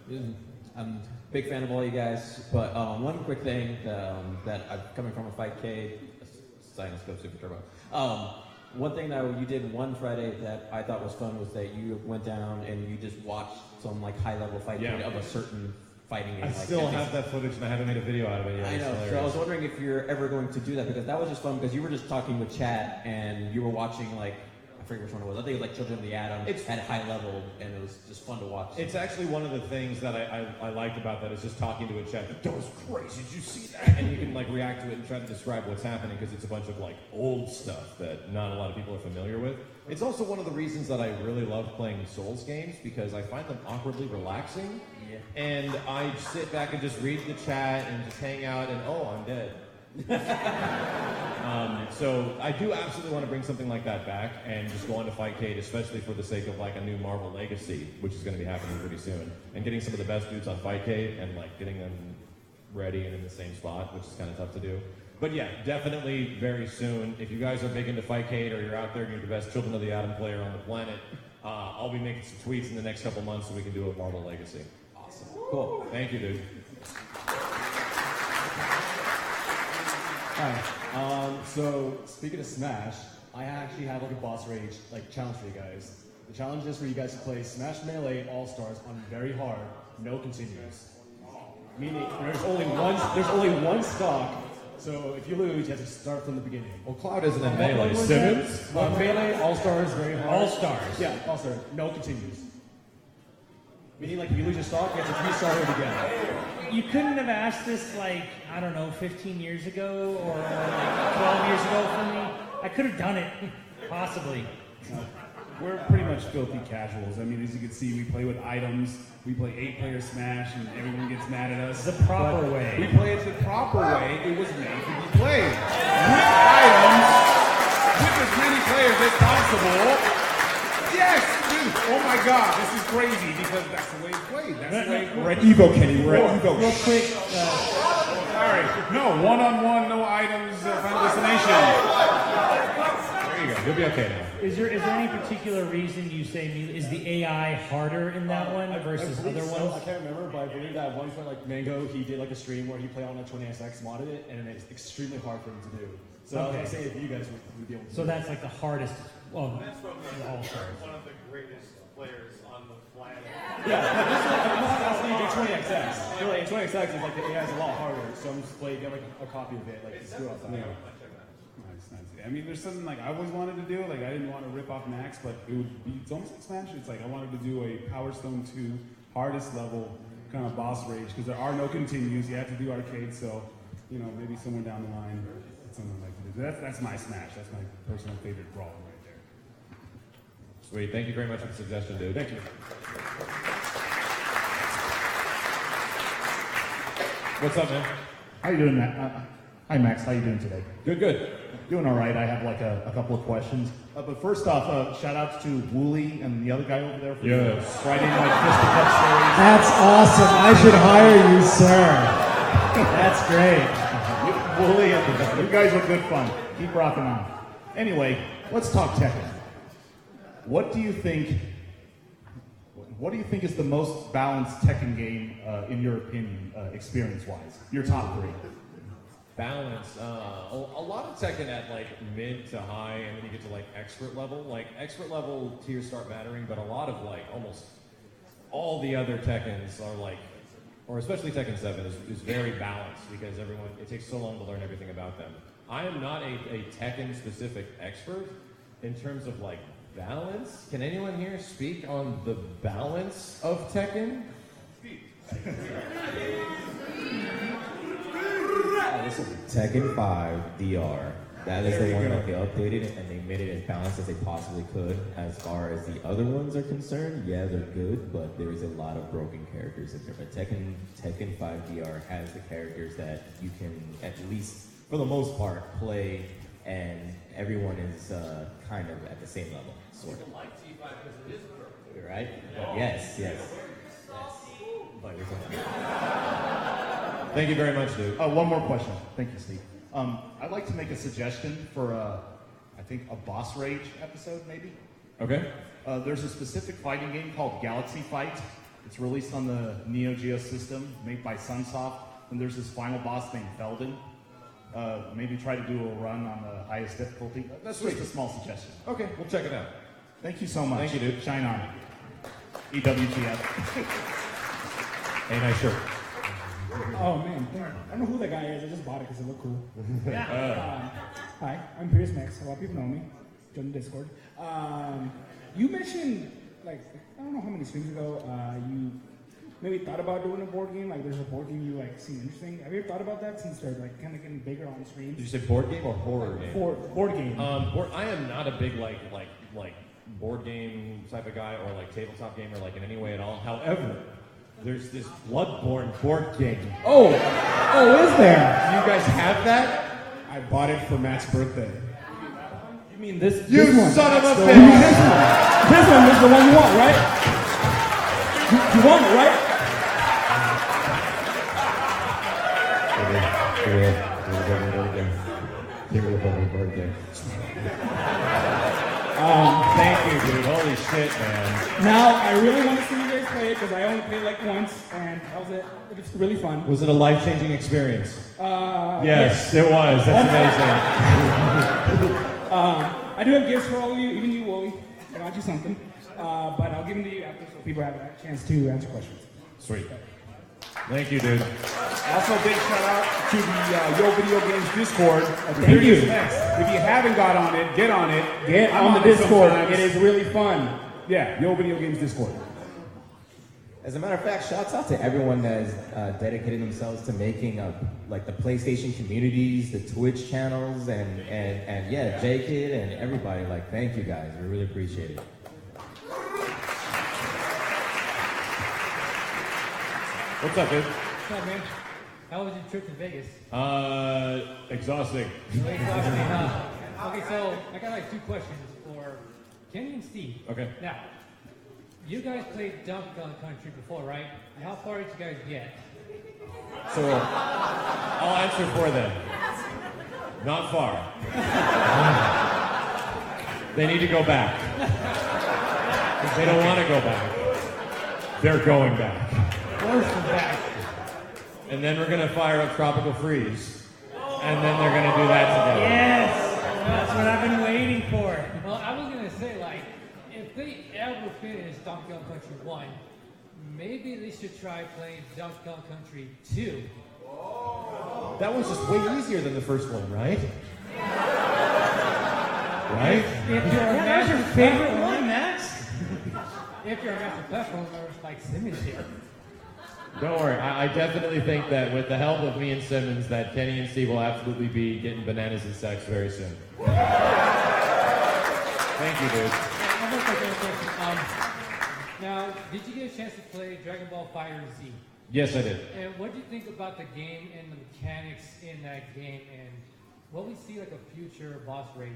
man? I'm a big fan of all you guys, but one quick thing that I'm coming from a Fightcade, Sinoscope Super Turbo. One thing that you did one Friday that I thought was fun was that you went down and you just watched some like high-level fighting of a certain fighting game. I still have that footage and I haven't made a video out of it yet. I know, so I was wondering if you're ever going to do that, because that was just fun, because you were just talking with chat and you were watching, like, I forget which one it was. I think it was like Children of the Atom at a high level, and it was just fun to watch. It's actually one of the things that I liked about that, is just talking to a chat. That was crazy, did you see that? And you can like react to it and try to describe what's happening, because it's a bunch of like old stuff that not a lot of people are familiar with. It's also one of the reasons that I really love playing Souls games, because I find them awkwardly relaxing. Yeah. And I sit back and just read the chat and just hang out and, oh, I'm dead. So I do absolutely want to bring something like that back and just go on to Fightcade, especially for the sake of like a new Marvel Legacy, which is going to be happening pretty soon, and getting some of the best dudes on Fightcade and like getting them ready and in the same spot, which is kind of tough to do. But yeah, definitely very soon. If you guys are big into Fightcade, or you're out there and you're the best Children of the Atom player on the planet, I'll be making some tweets in the next couple months so we can do a Marvel Legacy. Awesome. Cool. Thank you, dude. Hi. So speaking of Smash, I actually have like a boss rage challenge for you guys. The challenge is for you guys to play Smash Melee All Stars on very hard, no continues. Meaning there's only one stock. So if you lose, you have to start from the beginning. Well, Cloud isn't in Melee. Simmons? Melee All Stars very hard. All Stars. Yeah, All Stars. No continues. Meaning, like, if you lose your stock, you have to restart it again. you couldn't have asked this like, I don't know, 15 years ago or like 12 years ago for me. I could have done it, possibly. We're pretty much filthy casuals. I mean, as you can see, we play with items. We play 8-player Smash, and everyone gets mad at us. The proper way. We play it the proper way. It was made to be played. With items, with as many players as possible. Yes, dude. Oh my God, this is crazy because that's the way it's played. That's the way. We're at Evo, Kenny. We're at Evo. Real quick. Sorry. No, one-on-one, no items, Final Destination. There you go. You'll be okay now. Is there any particular reason you say is the AI harder in that one versus I believe other so. ones? I can't remember, but I believe that at one point, like Mango, he did like a stream where he played on a 20XX, modded it, and it's extremely hard for him to do. So I was gonna say if you guys would be able to. So that's like the hardest. Well, That's from one of the greatest players on the planet. Yeah, I'm not asking you to do 20XX. You're like, 20XX is like the AI is a lot harder, so I'm just playing, get like a copy of it, like to screw up that. Yeah. Nice. I mean, there's something like I always wanted to do. Like I didn't want to rip off Max, but it would be. It's almost like Smash. It's like I wanted to do a Power Stone 2 hardest level kind of boss rage because there are no continues. You have to do arcade, so you know maybe somewhere down the line, it's something like that. That's my Smash. That's my personal favorite brawl right there. Sweet. Thank you very much for the suggestion, dude. Thank you. What's up, man? How you doing, Matt? Hi, Max. How you doing today? Good. Doing all right. I have like a couple of questions. But first off, shout outs to Wooly and the other guy over there for writing like fisticuff stories. That's awesome. I should hire you, sir. That's great. Wooly, you guys are good fun. Keep rocking on. Anyway, let's talk Tekken. What do you think is the most balanced Tekken game, in your opinion, experience-wise? Your top 3. Balance. A lot of Tekken at like mid to high, and then you get to like expert level. Like expert level tiers start mattering, but a lot of like almost all the other Tekkens are like, or especially Tekken 7 is very balanced because it takes so long to learn everything about them. I am not a Tekken specific expert in terms of like balance. Can anyone here speak on the balance of Tekken? Tekken 5 DR. That is the one that they updated and they made it as balanced as they possibly could. As far as the other ones are concerned, yeah, they're good, but there is a lot of broken characters in there. But Tekken 5 DR has the characters that you can, at least for the most part, play, and everyone is kind of at the same level, sort of. Like T5 because it is broken. Right? But yes. But Thank you very much, dude. One more question. Thank you, Steve. I'd like to make a suggestion for, I think, a boss rage episode, maybe. Okay. There's a specific fighting game called Galaxy Fight. It's released on the Neo Geo system, made by Sunsoft. And there's this final boss named Felden. Maybe try to do a run on the highest difficulty. That's just a small suggestion. Okay, we'll check it out. Thank you so much. Thank you, dude. Shine on. EWTF. Hey, nice shirt. Oh man, I don't know who that guy is. I just bought it because it looked cool. Yeah. Hi, I'm Pierce Max. A lot of people know me. Join the Discord. You mentioned, like, I don't know how many streams ago, you maybe thought about doing a board game. Like, there's a board game you like seem interesting. Have you ever thought about that since they're like kind of getting bigger on streams? Did you say board game or horror game? Board game. I am not a big like board game type of guy or like tabletop gamer like in any way at all. However, there's this Bloodborne board game. Oh, is there? Do you guys have that? I bought it for Matt's birthday. You mean this? You this one? son of a You bitch! mean this one? This one is the one you want, right? You want it, right? Thank you, dude. Holy shit, man. Now, I really want to see you guys play it because I only played like once, and that was it. It was really fun. Was it a life-changing experice? Yes. It was. That's amazing. I do have gifts for all of you, even you, Wooly. I got you something. But I'll give them to you after so people have a chance to answer questions. Sweet. Thank you, dude. Also, big shout out to the Yo Video Games Discord. Thank you. If you haven't got on it, get on it. Get I'm on the it Discord. sometimes. It is really fun. Yeah, Yo Video Games Discord. As a matter of fact, shouts out to everyone that has dedicated themselves to making like the PlayStation communities, the Twitch channels, and yeah, J-Kid and everybody. Like, thank you guys. We really appreciate it. What's up, dude? What's up, man? How was your trip to Vegas? Exhausting. Really exhausting, huh? Okay, so I got like 2 questions for Kenny and Steve. Okay. Now, you guys played Donkey Kong Country before, right? How far did you guys get? So, I'll answer for them. Not far. They need to go back. They don't want to go back. They're going back. Worse than back. And then we're going to fire up Tropical Freeze. And then they're going to do that together. Yes! That's what I've been waiting for. Well, I was going to say, like, if they ever finish Donkey Kong Country 1, maybe they should try playing Donkey Kong Country 2. That one's just way easier than the first one, right? Right? If you're a That's your favorite one, Max? If you're a master platformer like Simmons here. Don't worry, I definitely think that with the help of me and Simmons, that Kenny and Steve will absolutely be getting bananas and sex very soon. Thank you, dude. Now, did you get a chance to play Dragon Ball Fighter Z? Yes, I did. And what do you think about the game and the mechanics in that game? And will we see like a future boss rage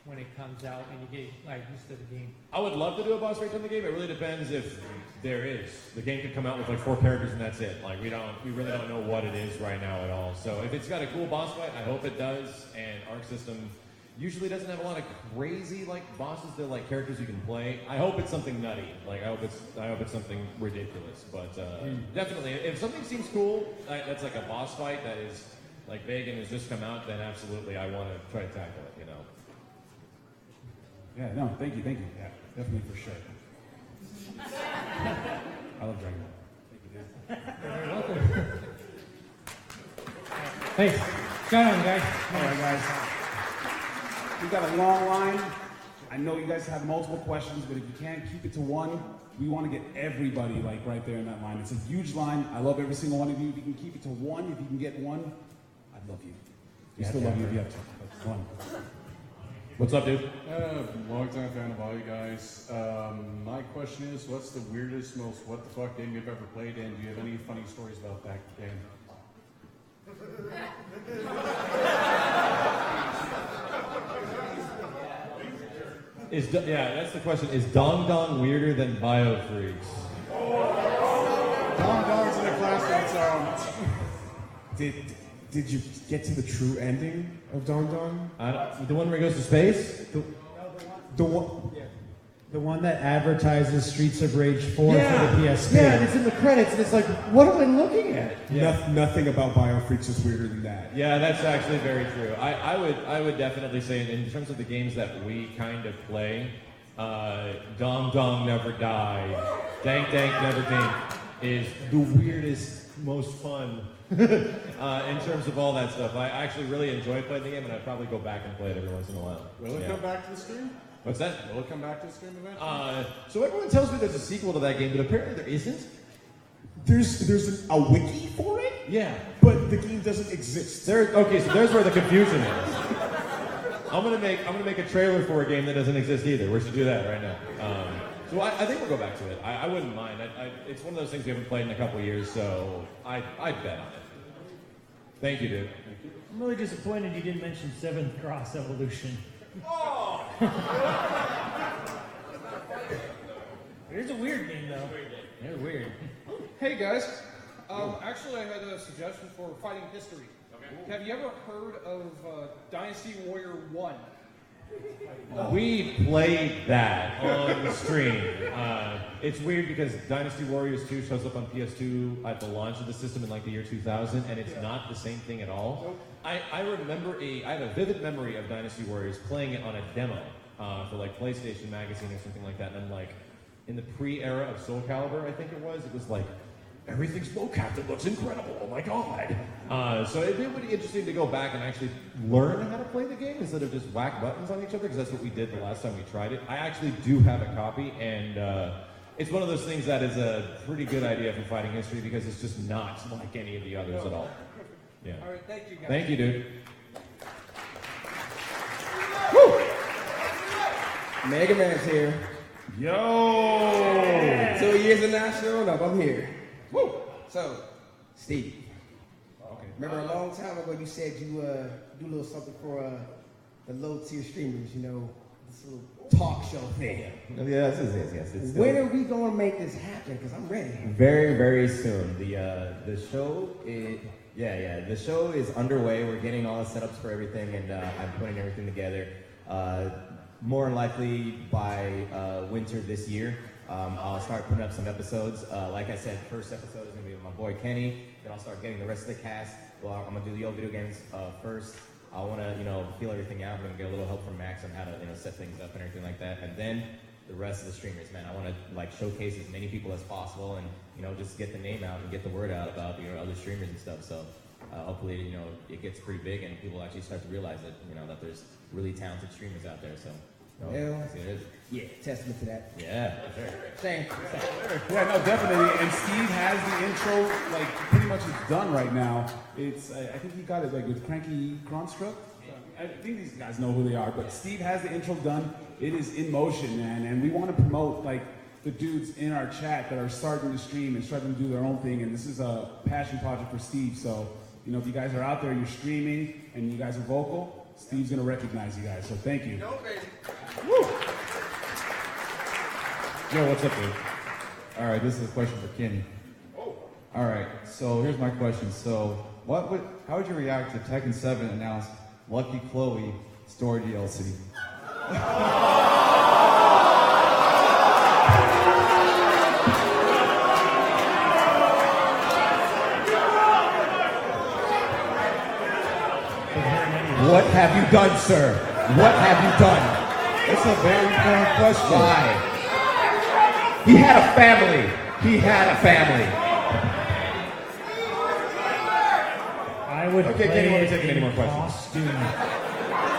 when it comes out and you get like used to the game? I would love to do a boss rage on the game. It really depends if there is. The game could come out with like 4 characters and that's it. Like we really don't know what it is right now at all. So if it's got a cool boss fight, I hope it does. And Arc System usually doesn't have a lot of crazy like bosses that like characters you can play. I hope it's something nutty. Like I hope it's something ridiculous. But definitely, if something seems cool, that's like a boss fight that is like big and has just come out, then absolutely I want to try to tackle it. You know. Yeah, no, thank you. Yeah, definitely for sure. I love Dragon Ball. Thank you, You're welcome. Thanks. Go on, guys. All right, guys. We've got a long line. I know you guys have multiple questions, but if you can't keep it to one, we want to get everybody like right there in that line. It's a huge line. I love every single one of you. If you can keep it to one, if you can get one, I'd love you. We still love you if you have to. That's one. What's up, dude? Long time fan of all you guys. My question is, what's the weirdest, most what the fuck game you've ever played, and do you have any funny stories about that game? That's the question. Is Dong Dong weirder than Biofreaks? Dong Dong's in a class on its own. Did you get to the true ending of Dong Dong? The one where he goes to space? The one that advertises Streets of Rage 4 for the PSP. Yeah, and it's in the credits, and it's like, what am I looking at? Nothing about Biofreaks is weirder than that. Yeah, that's actually very true. I would definitely say, in terms of the games that we kind of play, Dong Dong Never Die, Dank Dank Never Dink is the weirdest, most fun in terms of all that stuff. I actually really enjoy playing the game, and I'd probably go back and play it every once in a while. Will it come back to the stream? What's that? Will it come back to the stream eventually? So everyone tells me there's a sequel to that game, but apparently there isn't. There's a wiki for it? Yeah. But the game doesn't exist. Okay, so there's where the confusion is. I'm gonna make a trailer for a game that doesn't exist either. We should do that right now. So I think we'll go back to it. I wouldn't mind. It's one of those things we haven't played in a couple of years, so I'd bet on it. Thank you, dude. I'm really disappointed you didn't mention 7th Cross Evolution. Oh! It is a weird game, though. They're weird. Hey guys, actually I had a suggestion for fighting history. Okay. Have you ever heard of Dynasty Warrior 1? We played that on the stream. It's weird because Dynasty Warriors 2 shows up on PS2 at the launch of the system in like the year 2000, and it's not the same thing at all. I have a vivid memory of Dynasty Warriors playing it on a demo for like PlayStation Magazine or something like that, and then like in the pre-era of Soul Calibur, I think it was like, everything's mocap, it looks incredible, oh my god. So it'd be really interesting to go back and actually learn how to play the game instead of just whack buttons on each other, because that's what we did the last time we tried it. I actually do have a copy, and It's one of those things that is a pretty good idea for fighting history because it's just not like any of the others at all. Yeah. All right, thank you guys. Thank you, dude. Mega Man's here. Yo! 2 years in National, no, I'm here. Woo! So, Steve. Okay. Remember a long time ago you said you do a little something for the low tier streamers, you know, this little talk show thing. Yes. It's When are we gonna make this happen? Because I'm ready. very, very soon. The show is the show is underway. We're getting all the setups for everything, and I'm putting everything together. More than likely by winter this year, I'll start putting up some episodes. Like I said, first episode is gonna be with my boy Kenny. Then I'll start getting the rest of the cast. Well, I'm gonna do the old video games first. I want to, feel everything out. I'm gonna get a little help from Max on how to, set things up and everything like that. And then the rest of the streamers, man, I want to showcase as many people as possible, and just get the name out and get the word out about other streamers and stuff. So hopefully, it gets pretty big and people actually start to realize that that there's really talented streamers out there. So. Yeah, testament to that. Yeah, sure. Shane. Yeah, no, definitely. And Steve has the intro, pretty much it's done right now. It's, I think he got it, with Cranky Construct. I think these guys know who they are, but Steve has the intro done. It is in motion, man, and we want to promote, the dudes in our chat that are starting to stream and starting to do their own thing, and this is a passion project for Steve, so, if you guys are out there, you're streaming, and you guys are vocal, Steve's gonna recognize you guys, so thank you. Woo! Yo, what's up, dude? All right, this is a question for Kenny. Oh. All right, so here's my question. So, how would you react to Tekken 7 announced Lucky Chloe story DLC? What have you done, sir? What have you done? It's a very important question. Why? He had a family. He had a family. I would Okay, play Kenny, won't be it taking any in more questions. costume.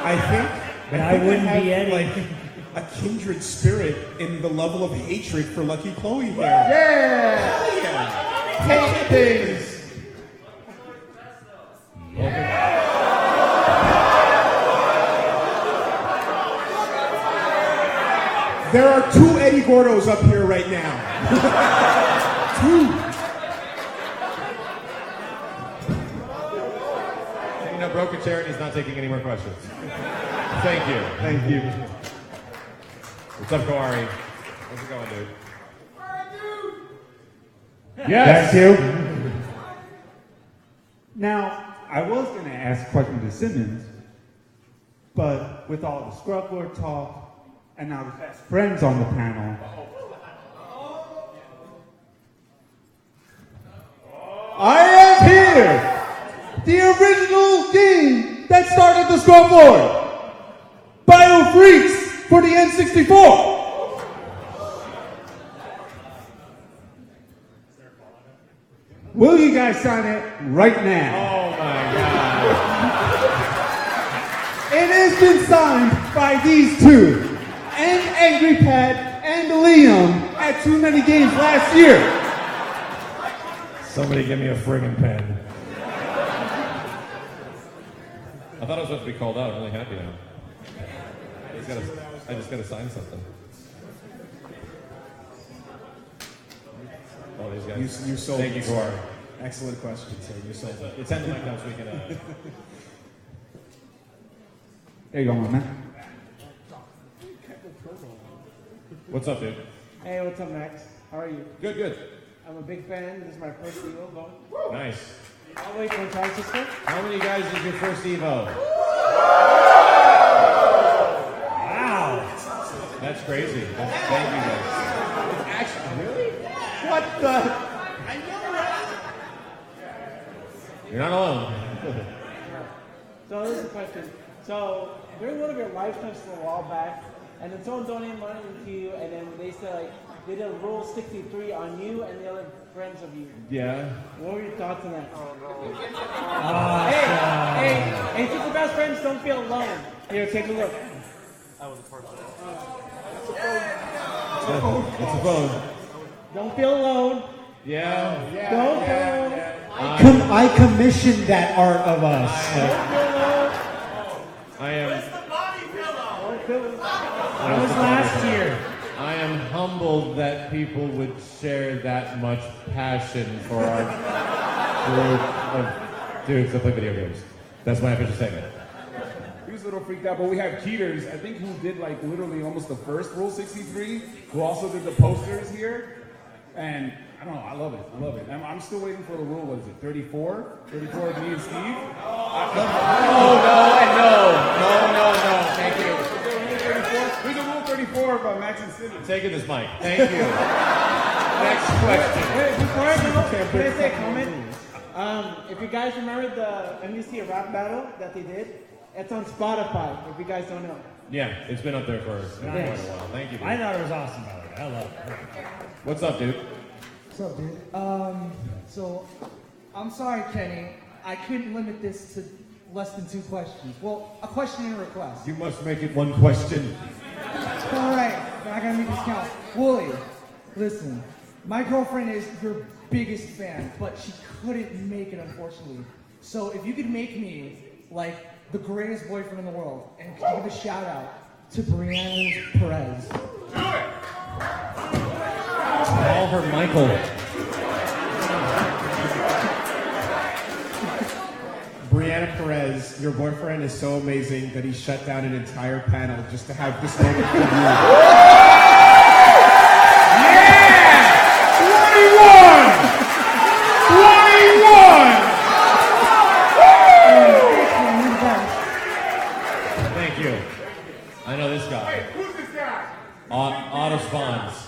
I think I wouldn't have, be Eddie. a kindred spirit in the level of hatred for Lucky Chloe here. Yeah! Take things! There are 2 Eddie Gordos up here right now. 2. Broken Charity's not taking any more questions. Thank you. Thank you. What's up, Kawari? How's it going, dude? Yes. Thank you. Now, I was going to ask a question to Simmons, but with all the scrub word talk, and now the best friends on the panel, I am here! The original game that started the scrub board! Bio Freaks for the N64! Will you guys sign it right now? Oh my God. It has been signed by these two, and Angry Pat and Liam at Too Many Games last year. Somebody give me a friggin' pen. I thought I was about to be called out. I'm really happy now. I just gotta sign something. Oh, these guys. You sold Thank you, it. Kawari. Excellent question, sir. You sold it. It's ending like next week. There you go, my man. What's up, dude? Hey, what's up, Max? How are you? Good, good. I'm a big fan. This is my first Evo. Go. Nice. All the way from San Francisco. How many guys is your first Evo? Wow. That's crazy. Thank you, guys. Actually, really? What the? You're not alone. So this is a question. So during one of your live streams a while back, and then someone donated money to you, and then they said they did a Rule 63 on you and the other friends of you. Yeah. What were your thoughts on that? Hey, since the best friends don't feel alone. Here, take a look. That was the first one. It's a phone. Don't feel alone. Yeah. Don't feel alone. I commissioned that art of us. I am. That was last year. I am humbled that people would share that much passion for our group of dudes that play video games. That's my official statement. He was a little freaked out, but we have Keeters, I think, who did like literally almost the first Rule 63, who also did the posters here. And I don't know, I love it. I love it. I'm still waiting for the rule, what is it, 34? 34 of me and Steve? No. Thank you. There's a Rule 34 of Max and City. Taking this mic. Thank you. Next question. Wait, before I go, can I say a comment? If you guys remember the NBC rap battle that they did, it's on Spotify, if you guys don't know. Yeah, it's been up there for quite a while. Thank you, dude. I thought it was awesome, by the way. I love it. What's up, dude? What's up, dude? So, I'm sorry, Kenny. I couldn't limit this to less than 2 questions. Well, a question and a request. You must make it one question. All right, I gotta make this count. Wooly, listen. My girlfriend is your biggest fan, but she couldn't make it, unfortunately. So, if you could make me, like, the greatest boyfriend in the world, and could you give a shout out to Brianna Perez. Call her Michael. Brianna Perez, your boyfriend is so amazing that he shut down an entire panel just to have this moment for you. Thank you. I know this guy. Hey, who's this guy? Auto Spawns.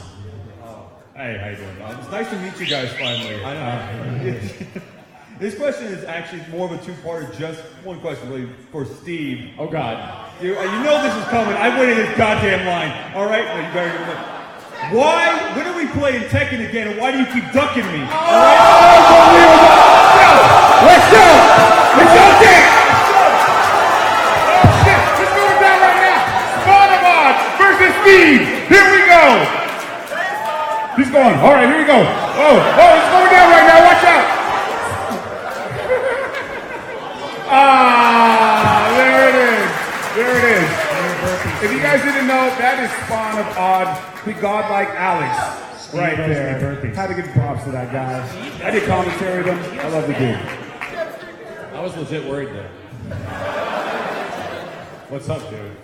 Hey, how you doing? It's nice to meet you guys finally. I know. This question is actually more of a two-parter, just one question really for Steve. Oh God. You know this is coming. I waited this goddamn line. All right? Well, you better get it. Why? When are we playing Tekken again, and why do you keep ducking me? All right? Let's go! Let's go, Dick! Oh shit! It's going down right now. Bonamon versus Steve. Here we go. He's going. All right, here we go. Oh, it's going down right now. Watch out. There it is. There it is. If you guys didn't know, that is Spawn of Odd, the godlike Alex. Right there. Had to give props to that guy. I did commentary with him. I love the dude. I was legit worried there. What's up, dude?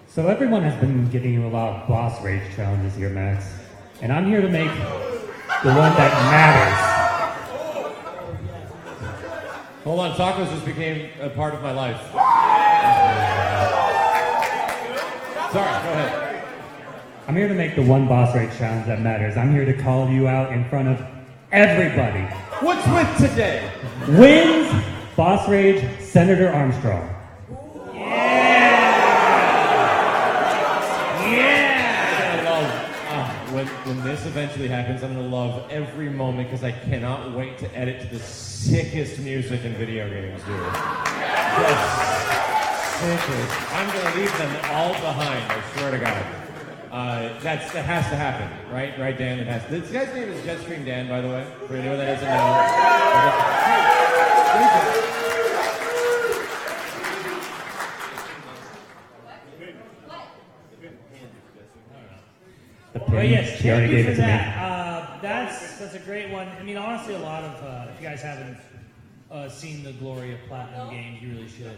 So everyone has been giving you a lot of boss rage challenges here, Max. And I'm here to make the one that matters. Hold on, tacos just became a part of my life. Sorry, go ahead. I'm here to make the one boss rage challenge that matters. I'm here to call you out in front of everybody. What's with today? Wins boss rage Senator Armstrong. When this eventually happens, I'm gonna love every moment because I cannot wait to edit to the sickest music in video games, dude. Just sickest. I'm gonna leave them all behind, I swear to God. That has to happen, right? Right, Dan? It has. This guy's name is Jetstream Dan, by the way. For anyone that doesn't know. But yes, she already thank you gave for it to me. that. That's a great one. I mean, honestly, a lot of if you guys haven't seen the Glory of Platinum games, you really should,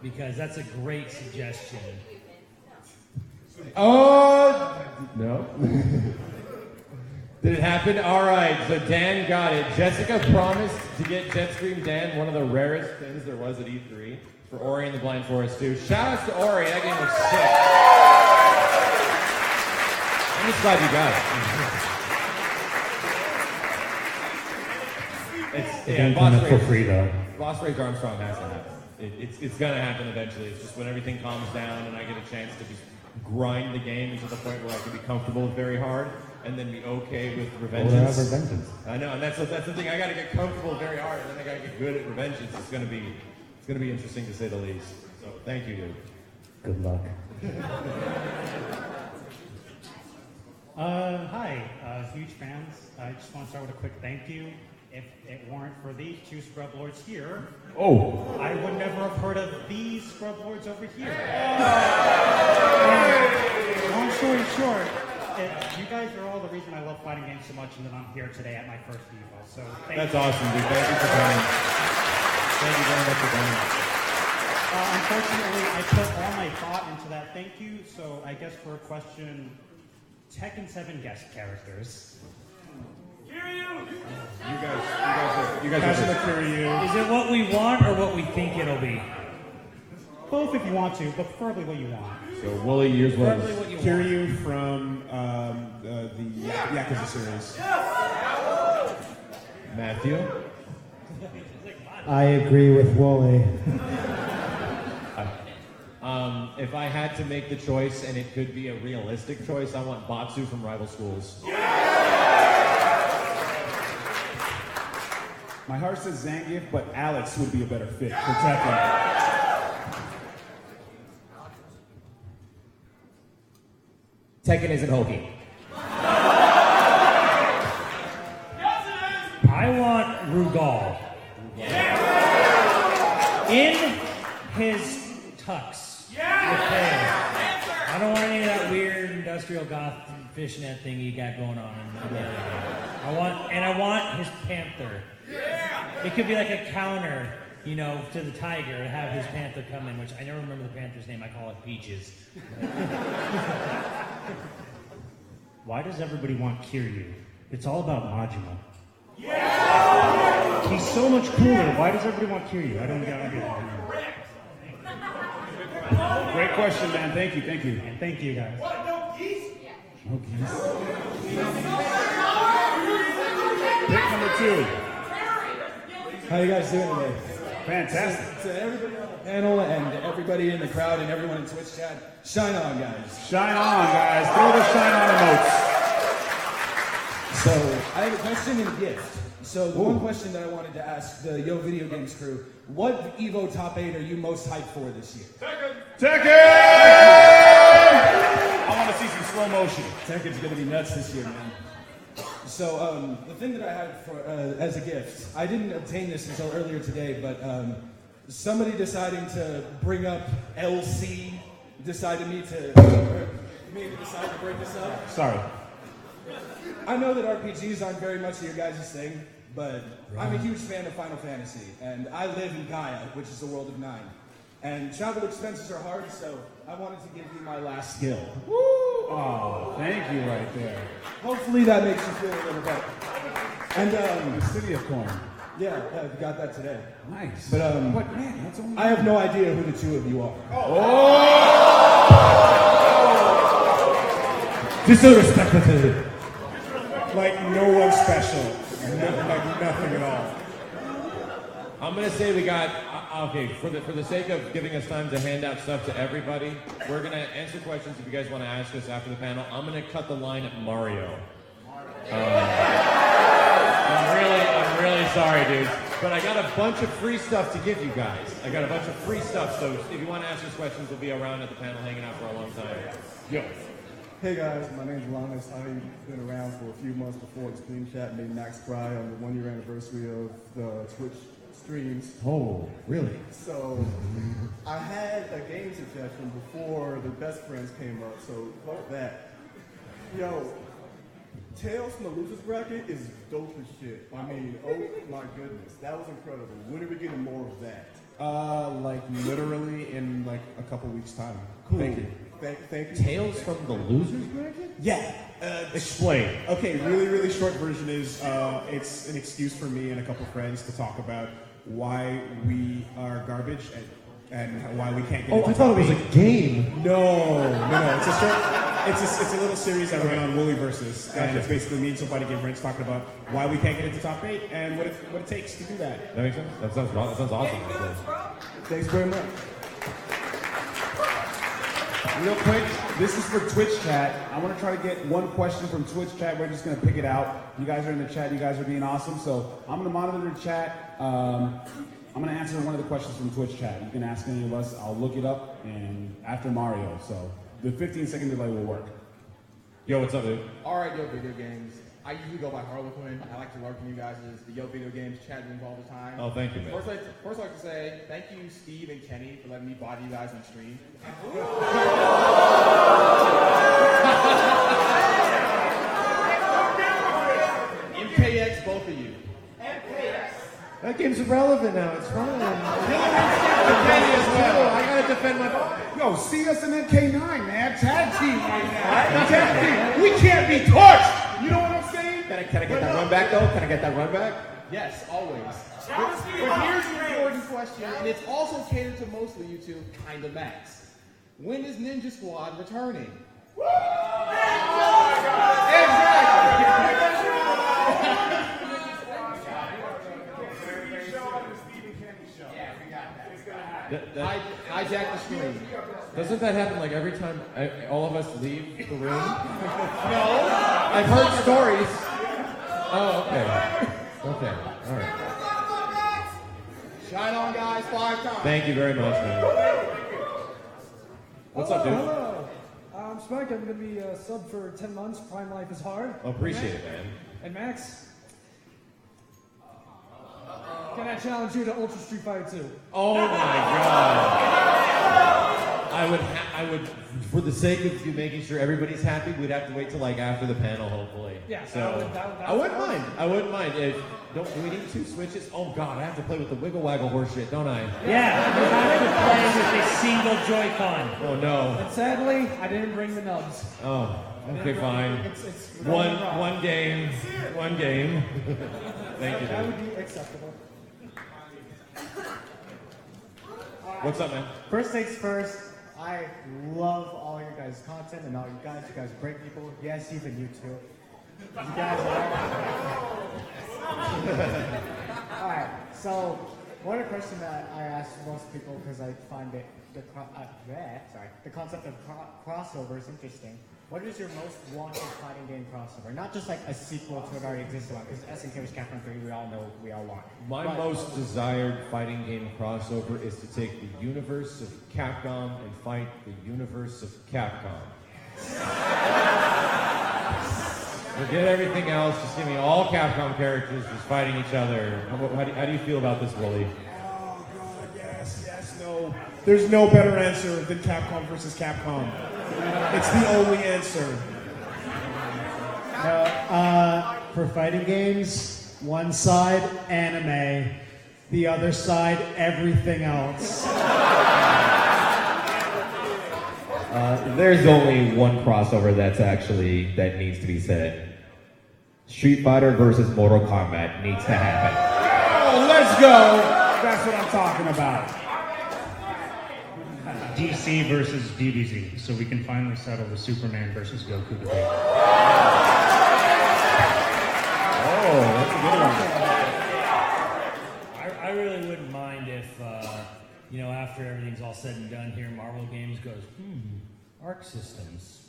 because that's a great suggestion. No. Did it happen? All right, so Dan got it. Jessica promised to get Jetstream Dan one of the rarest things there was at E3 for Ori and the Blind Forest 2. Shout outs to Ori, that game was sick. I'm just glad you got it. The game came up for free, though. Boss Rage Armstrong has to happen. It's gonna happen eventually. It's just when everything calms down and I get a chance to just grind the game to the point where I can be comfortable with very hard and then be okay with Revengeance. Revengeance. I know, and that's the thing. I gotta get comfortable very hard and then I gotta get good at Revengeance. It's gonna be interesting to say the least. So thank you, dude. Good luck. Hi, huge fans. I just want to start with a quick thank you. If it weren't for these two scrub lords here, I would never have heard of these scrub lords over here. Long story short, you guys are all the reason I love fighting games so much, and that I'm here today at my first EVO. So That's awesome, dude. Thank you for coming. Thank you very much for coming. Unfortunately, I put all my thought into that thank you, so I guess for a question, Tekken 7 guest characters. You guys are the Kiryu. Is it what we want or what we think it'll be? Both if you want to, but preferably what you want. So, Wooly, yours was Preferably what you want. Kiryu from the Yakuza series. Matthew? I agree with Wooly. If I had to make the choice, and it could be a realistic choice, I want Batsu from Rival Schools. My heart says Zangief, but Alex would be a better fit for Tekken. Tekken isn't hokey. I want Rugal. In his tux. I don't want any of that weird industrial goth fishnet thing you got going on. I want his panther. It could be like a counter, you know, to the tiger to have his panther come in, which I never remember the panther's name. I call it Peaches. Why does everybody want Kiryu? It's all about Majima. He's so much cooler. Why does everybody want Kiryu? I don't get it. Great question, man. Thank you. And thank you, guys. No geese? Pick number 2. How you guys doing today? Fantastic. To everybody on the panel and everybody in the crowd and everyone in Twitch chat, shine on, guys. Shine on, guys. Throw the shine on emotes. So, I have a question and a gift. So, the one question that I wanted to ask the Yo Video Games crew, what EVO top 8 are you most hyped for this year? Tekken! I want to see some slow motion. Tekken's going to be nuts this year, man. So, the thing that I had for as a gift, I didn't obtain this until earlier today, but somebody deciding to bring up LC decided made me decide to bring this up. Sorry. I know that RPGs aren't very much your guys' thing, but I'm a huge fan of Final Fantasy, and I live in Gaia, which is the world of 9. And travel expenses are hard, so I wanted to give you my last skill. Woo! Oh, thank you right there. Hopefully that makes you feel a little better. And the City of Corn. Yeah, I got that today. Nice. But man, that's only I have no idea who the two of you are. Disrespectful. Like no one special. Like nothing at all. I'm gonna say we got okay for the sake of giving us time to hand out stuff to everybody. We're gonna answer questions if you guys want to ask us after the panel. I'm gonna cut the line at Mario. I'm really sorry, dudes, but I got a bunch of free stuff to give you guys. So if you want to ask us questions, we'll be around at the panel, hanging out for a long time. Yo. Hey guys, my name's Linus. I've been around for a few months before Extreme Chat made Max cry on the 1-year anniversary of the Twitch streams. Oh, really? So I had a game suggestion before the best friends came up, so fuck that. Yo, Tales from the Losers Bracket is dope as shit. I mean, oh my goodness, that was incredible. When are we getting more of that? Like literally in like a couple weeks time. Cool. Thank you. Thank you. Tales from the Losers Bracket? Yeah. Explain. Okay, really short version is it's an excuse for me and a couple friends to talk about why we are garbage and why we can't get. Oh, I thought it was a game. No. It's a little series that ran on Wooly Versus, and it's basically me and somebody getting friends talking about why we can't get into top 8 and what it takes to do that. That makes sense. That sounds awesome. Thanks very much. Real quick, this is for Twitch chat. I want to try to get one question from Twitch chat. We're just going to pick it out. You guys are in the chat. You guys are being awesome. So I'm going to monitor the chat. I'm going to answer one of the questions from Twitch chat. You can ask any of us. I'll look it up and after Mario. So the 15-second delay will work. Yo, what's up, dude? Alright, Yo Video Games. I usually go by Harlequin. I like to learn from you guys the Yo Video Games chat rooms all the time. Oh, thank you, man. First, I'd like to say thank you, Steve and Kenny, for letting me body you guys on stream. MKX, both of you. That game's irrelevant now. It's fine. Kenny as well. I gotta defend my body. Yo, see us in MK9, man. Tag team right now. Tag team. We can't be touched. You know what I'm saying? Can I get that run back though? Can I get that run back? Yes, always. But here's the important question, and it's also catered to mostly you two, kinda Max. When is Ninja Squad returning? Hijack the stream. Doesn't that happen like every time all of us leave the room? No. I've heard stories. Oh, okay. Okay, all right. Shine on, guys, 5 times. Thank you very much, man. What's up, dude? Hello. I'm Spike. I'm going to be a sub for 10 months. Prime Life is hard. Appreciate it, man. And Max, can I challenge you to Ultra Street Fighter 2? Oh my God. I would, for the sake of you making sure everybody's happy, we'd have to wait till like after the panel, hopefully. Yeah, So that I wouldn't mind. I wouldn't mind. Do we need 2 switches? Oh God, I have to play with the wiggle waggle horse shit, don't I? Yeah, you have to play with a single Joy-Con. Oh no. And sadly, I didn't bring the nubs. Oh, okay, fine. It's One game. Thank you, That dude. would be acceptable. What's up, man? First things first, I love all your guys' content and all you guys. You guys are great people. Yes, even you too. You guys are. Alright, so one question that I ask most people because I find it the concept of crossover is interesting. What is your most wanted fighting game crossover? Not just like a sequel to an already existing one, because SNK was Capcom 3, we all know we all want. My But- most desired fighting game crossover is to take the universe of Capcom and fight the universe of Capcom. Forget everything else, just give me all Capcom characters just fighting each other. How do you feel about this, Wooly? Oh God, yes, no. There's no better answer than Capcom versus Capcom. It's the only answer. For fighting games, one side anime, the other side everything else. There's only one crossover that needs to be said. Street Fighter versus Mortal Kombat needs to happen. Oh, let's go. That's what I'm talking about. DC versus DBZ, so we can finally settle the Superman versus Goku debate. Oh, that's a good one. I really wouldn't mind if, after everything's all said and done here, Marvel Games goes, Arc Systems.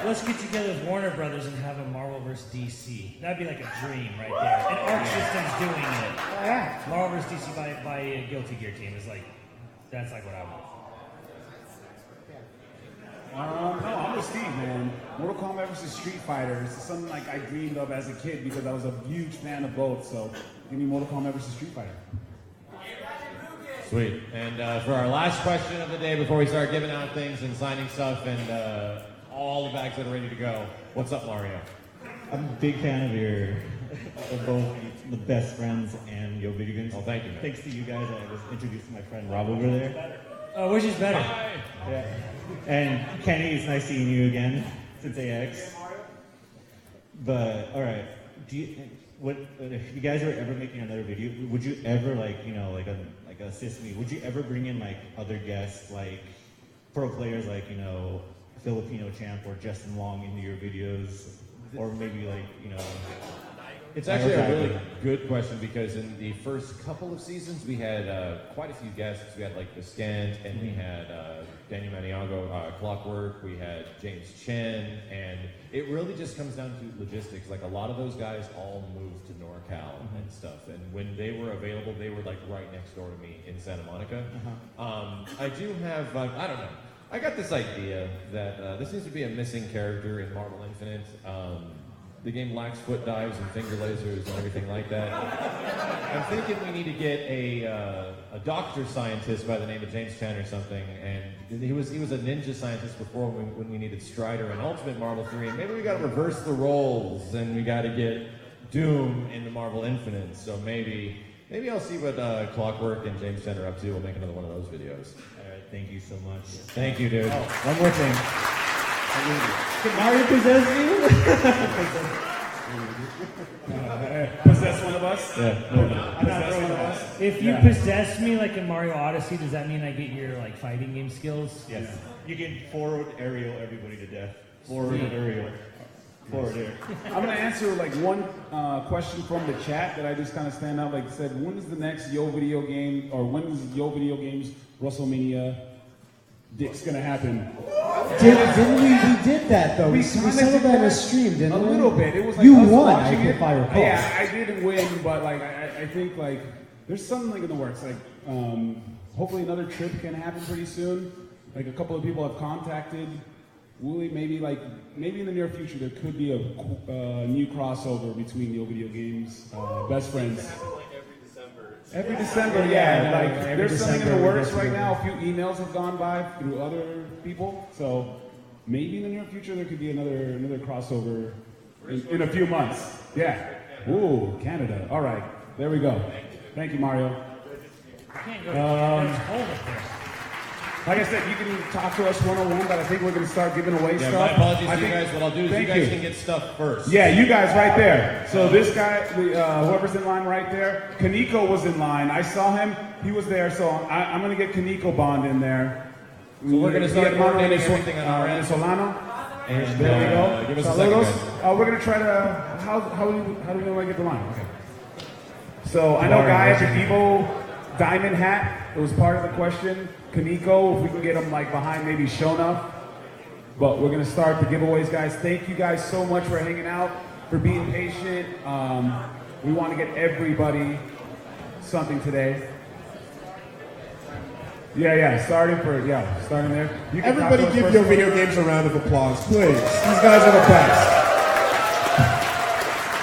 Let's get together with Warner Brothers and have a Marvel vs. DC. That'd be like a dream right there. And Arc Systems doing it. Yeah. Marvel vs. DC by a Guilty Gear team is like, that's like what I want. No, I'm with Steve, man. Mortal Kombat versus Street Fighter is something like I dreamed of as a kid because I was a huge fan of both. So give me Mortal Kombat versus Street Fighter. Sweet. And for our last question of the day before we start giving out things and signing stuff and all the bags that are ready to go, what's up, Mario? I'm a big fan of both the best friends and Yo Video Games. Oh, thank you, man. Thanks to you guys, I was introduced to my friend Rob over there. Oh, which is better? Yeah. And Kenny, it's nice seeing you again since AX. But all right, if you guys are ever making another video, would you ever assist me? Would you ever bring in like other guests, like pro players, like Filipino champ or Justin Long into your videos, or maybe It's actually a really good question because in the first couple of seasons we had quite a few guests. We had like The Scant and we had Daniel Maniago, Clockwork, we had James Chen, and it really just comes down to logistics. Like a lot of those guys all moved to NorCal and stuff, and when they were available, they were like right next door to me in Santa Monica. I do have, I don't know. I got this idea that there seems to be a missing character in Marvel Infinite. The game lacks foot dives and finger lasers and everything like that. I'm thinking we need to get a doctor scientist by the name of James Chan or something, and he was a ninja scientist before when we needed Strider and Ultimate Marvel 3, and maybe we got to reverse the roles and we got to get Doom into Marvel Infinite. So maybe I'll see what Clockwork and James Chan are up to. We'll make another one of those videos. All right, thank you so much. Thank you, dude. Oh, one more thing. Can Mario possess you? Possess one of us? Yeah. Possess one of us? If you possess me like in Mario Odyssey, does that mean I get your like fighting game skills? Yes. You can forward aerial everybody to death. Forward aerial. Forward air. I'm going to answer like one question from the chat that I just kind of stand out. Like said, when is the next Yo Video game, or when is Yo Video Games WrestleMania Dick's going to happen? Didn't we did that though? We saw that on a stream, didn't we? A little bit. It was like you us won, watching if I recall. Yeah, I didn't win, but like I think like there's something like in the works. Like hopefully another trip can happen pretty soon. Like a couple of people have contacted Wooly. Maybe in the near future there could be a new crossover between Yo Video Games best friends. Every December, yeah. Like there's something in the works right now. A few emails have gone by through other people, so maybe in the near future there could be another crossover in a few months. Yeah. Ooh, Canada. All right, there we go. Thank you, Mario. Like I said, you can talk to us one-on-one, but I think we're going to start giving away stuff. My apologies to you guys. What I'll do is you guys can get stuff first. Yeah, you guys right there. So this guy, whoever's in line right there, Kaneko was in line. I saw him. He was there. So I'm going to get Kaneko Bond in there. So we're going to start coordinating everything on our end. Solano. And there we go. Give us Saludos. a second, guys. We're going to try to, how do we want to get the line? Okay. So I know Guy has an Evo diamond hat. It was part of the question. Kaneko, if we can get him like behind maybe Shona. But we're gonna start the giveaways, guys. Thank you guys so much for hanging out, for being patient. We want to get everybody something today. Starting there. You can Everybody talk to us give first. your video games a round of applause, please. These guys are the best.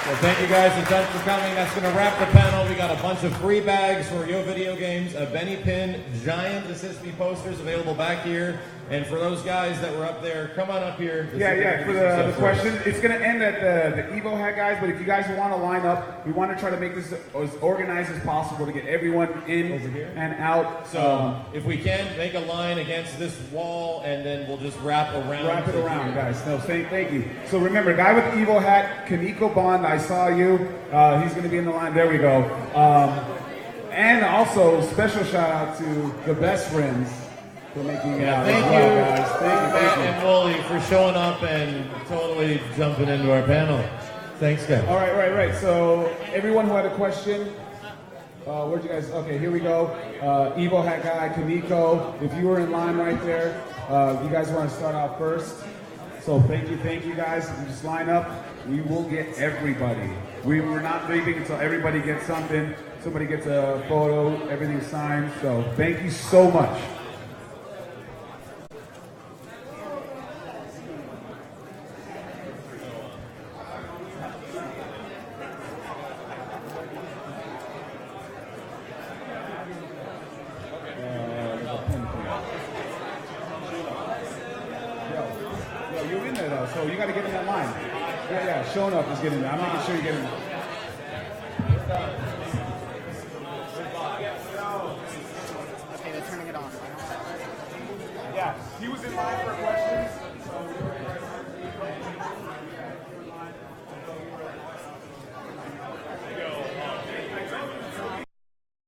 Well, thank you guys a ton for coming. That's going to wrap the panel. We got a bunch of free bags for Yo Video Games, a Benny Pin, giant Assist Me posters available back here. And for those guys that were up there, come on up here. For the question, it's going to end at the Evo hat, guys, but if you guys want to line up, we want to try to make this as organized as possible to get everyone in and out. So if we can, make a line against this wall, and then we'll just wrap around. Wrap it around, guys. No, thank you. So remember, guy with the Evo hat, Kaneko Bond, I saw you. He's going to be in the line. There we go. And also, special shout out to the best friends for making it out. Thank you, guys. Thank you. Matt and Wooly, for showing up and totally jumping into our panel. Thanks, guys. All right. So everyone who had a question, where'd you guys? Okay, here we go. Evo hat guy, Kaneko. If you were in line right there, you guys want to start out first. So thank you guys. You just line up. We will get everybody. We're not leaving until everybody gets something. Somebody gets a photo, everything's signed. So thank you so much. You're in there though, so you got to get in that line. Yeah, showing up is getting there. I'm making sure you get in there. Okay, they're turning it off. Yeah, he was in line for questions. So